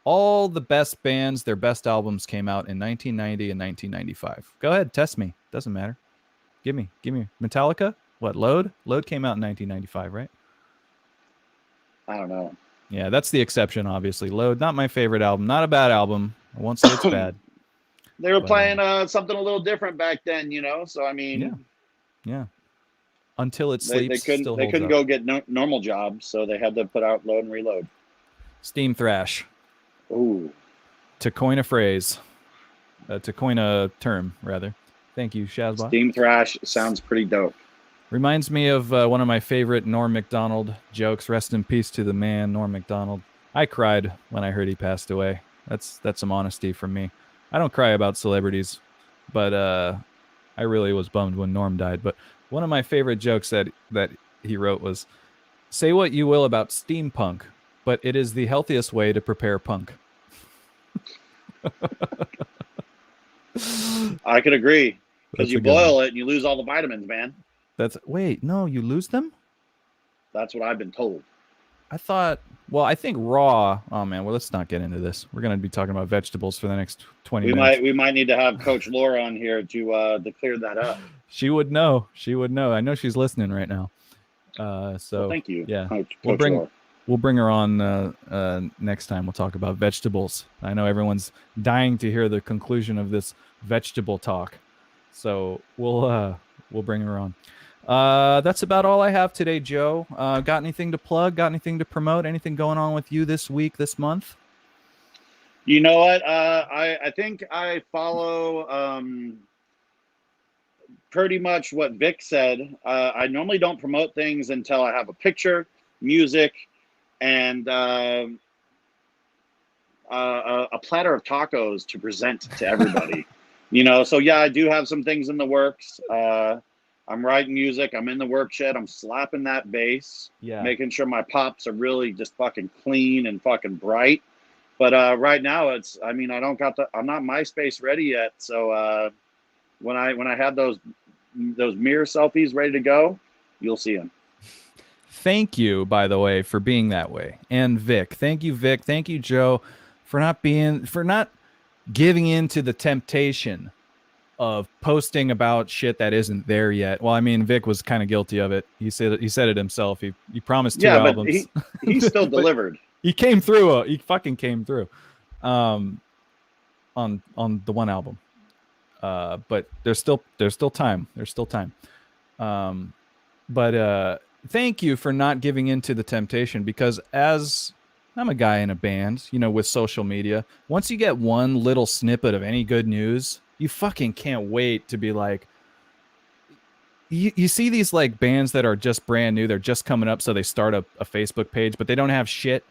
all the best bands, their best albums came out in 1990 and 1995. Go ahead, test me. Doesn't matter. Give me Metallica. What, Load? Load came out in 1995, right? I don't know. Yeah, that's the exception, obviously. Load, not my favorite album. Not a bad album. I won't say it's bad. They were playing something a little different back then, you know. So I mean, yeah. Until it they sleeps, couldn't still they holds couldn't up. go get normal jobs, so they had to put out Load and Reload. Steam thrash. Ooh, To coin a phrase, to coin a term, rather. Thank you, Shazbot. Steam thrash sounds pretty dope. Reminds me of one of my favorite Norm Macdonald jokes. Rest in peace to the man, Norm Macdonald. I cried when I heard he passed away. That's some honesty from me. I don't cry about celebrities, but I really was bummed when Norm died. But one of my favorite jokes that he wrote was, "Say what you will about steampunk, but it is the healthiest way to prepare punk." I could agree, because That's you a good one. boil it and you lose all the vitamins, man. Wait, no, you lose them? That's what I've been told. I thought, well, I think raw. Oh man, well, let's not get into this. We're gonna be talking about vegetables for the next 20 minutes. We might need to have Coach Laura on here to clear that up. She would know. I know she's listening right now. So Well, thank you. Yeah, Coach we'll Laura. bring her on next time. We'll talk about vegetables. I know everyone's dying to hear the conclusion of this vegetable talk, so we'll bring her on. That's about all I have today, Joe. Got anything to plug? Got anything to promote? Anything going on with you this week, this month? You know what? I think I follow pretty much what Vic said. I normally don't promote things until I have a picture, music, and a platter of tacos to present to everybody. You know, so yeah, I do have some things in the works. I'm writing music. I'm in the work shed. I'm slapping that bass, making sure my pops are really just fucking clean and fucking bright. But right now, I'm not MySpace ready yet. So when I have those mirror selfies ready to go, you'll see them. Thank you, by the way, for being that way. And Vic, thank you, Vic. Thank you, Joe, for not giving in to the temptation of posting about shit that isn't there yet. Well, I mean, Vic was kind of guilty of it. He said it himself. He promised two albums. But he still delivered. He came through. He fucking came through. On the one album. But there's still time. There's still time. But thank you for not giving in to the temptation, because as I'm a guy in a band, you know, with social media, once you get one little snippet of any good news, you fucking can't wait to be like, you see these like bands that are just brand new, they're just coming up, so they start a Facebook page, but they don't have shit,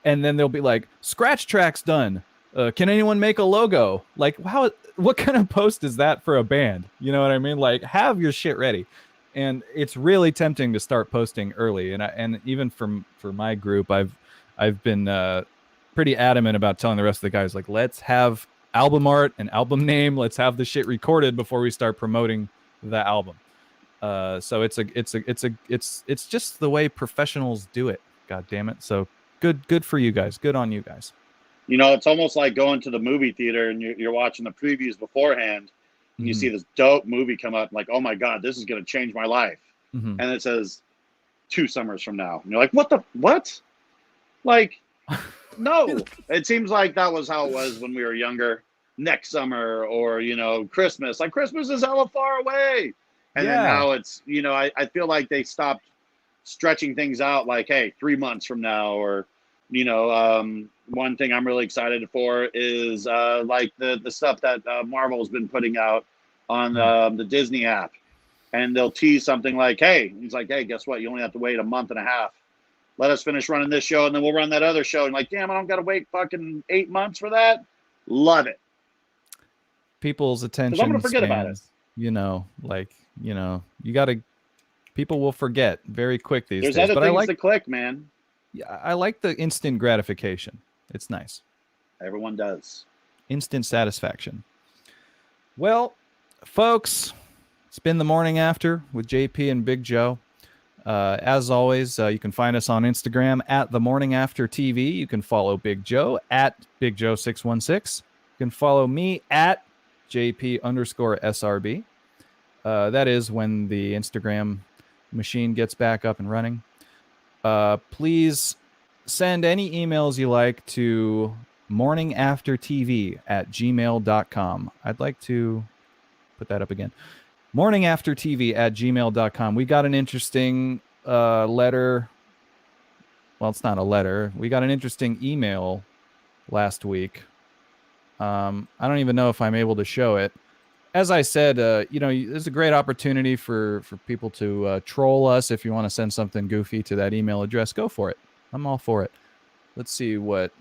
and then they'll be like, scratch tracks done. Can anyone make a logo? Like, what kind of post is that for a band? You know what I mean? Like, have your shit ready. And it's really tempting to start posting early. And even for my group, I've been pretty adamant about telling the rest of the guys, like, let's have album art and album name. Let's have the shit recorded before we start promoting the album. So it's just the way professionals do it. God damn it. So good for you guys. Good on you guys. You know, it's almost like going to the movie theater and you're watching the previews beforehand, and you see this dope movie come up, like, oh my God, this is going to change my life. And it says 2 summers from now. And you're like, what? Like, no. It seems like that was how it was when we were younger. Next summer, or, you know, Christmas. Like, Christmas is hella far away. And then now it's, you know, I feel like they stopped stretching things out, like, hey, 3 months from now, or, you know, one thing I'm really excited for is like the stuff that Marvel's been putting out on the Disney app. and they'll tease something like, hey, he's like, hey, guess what? You only have to wait a month and a half. Let us finish running this show, and then we'll run that other show. And like, damn, I don't got to wait fucking 8 months for that. Love it. People's attention. I'm gonna forget about it. You know, like, you know, you got to. People will forget very quick these There's days. other But things I like to click, man. I like the instant gratification. It's nice. Everyone does. Instant satisfaction. Well, folks, it's been the morning after with JP and Big Joe. As always, you can find us on Instagram at the morning after TV. You can follow Big Joe at Big Joe 616. You can follow me at JP_SRB. That is when the Instagram machine gets back up and running. Please send any emails you like to morningaftertv@gmail.com. I'd like to put that up again. morningaftertv@gmail.com. We got an interesting letter. Well, it's not a letter. We got an interesting email last week. I don't even know if I'm able to show it. As I said, you know, there's a great opportunity for people to troll us. If you want to send something goofy to that email address, go for it. I'm all for it. Let's see what.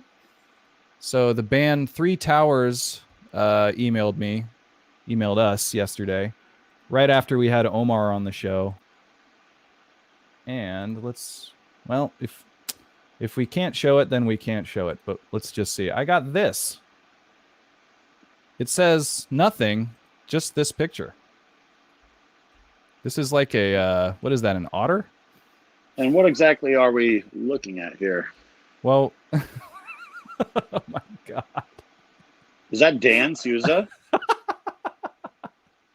So the band Three Towers emailed us yesterday, right after we had Omar on the show. And well, if we can't show it, then we can't show it. But let's just see. I got this. It says nothing, just this picture. This is like a, what is that, an otter? And what exactly are we looking at here? Well, oh my God. Is that Dan Souza?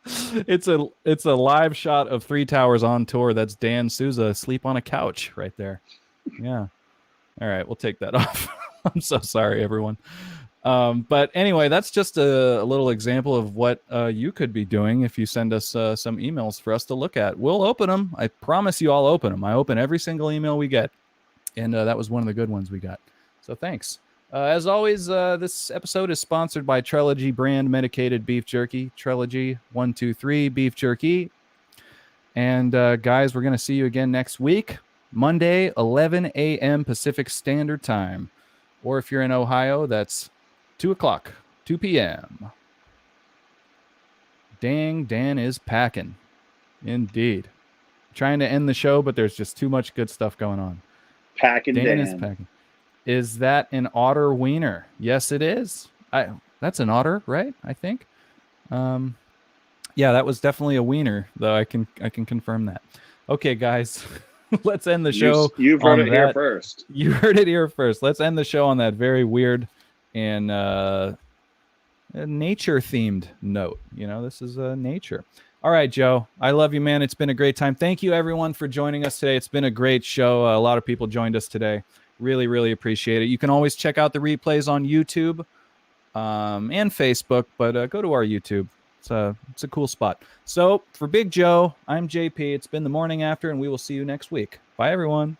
It's a live shot of Three Towers on tour. That's Dan Souza asleep on a couch right there. Yeah. All right, we'll take that off. I'm so sorry, everyone. But anyway, that's just a little example of what you could be doing if you send us some emails for us to look at. We'll open them. I promise you I'll open them. I open every single email we get. And that was one of the good ones we got. So thanks. As always, this episode is sponsored by Trilogy brand medicated beef jerky. Trilogy 123 beef jerky. And guys, we're going to see you again next week, Monday, 11 a.m. Pacific Standard Time. Or if you're in Ohio, that's 2 o'clock, 2 p.m. Dang, Dan is packing. Indeed. Trying to end the show, but there's just too much good stuff going on. Packing Dan. Is packing. Is that an otter wiener? Yes, it is. That's an otter, right? I think. Yeah, that was definitely a wiener, though. I can confirm that. Okay, guys, let's end the show. You've heard it here first. You heard it here first. Let's end the show on that very weird and nature-themed note. You know, this is nature. All right, Joe. I love you, man. It's been a great time. Thank you, everyone, for joining us today. It's been a great show. A lot of people joined us today. Really, really appreciate it. You can always check out the replays on YouTube and Facebook, but go to our YouTube. It's a cool spot. So for Big Joe, I'm JP. It's been the morning after, and we will see you next week. Bye, everyone.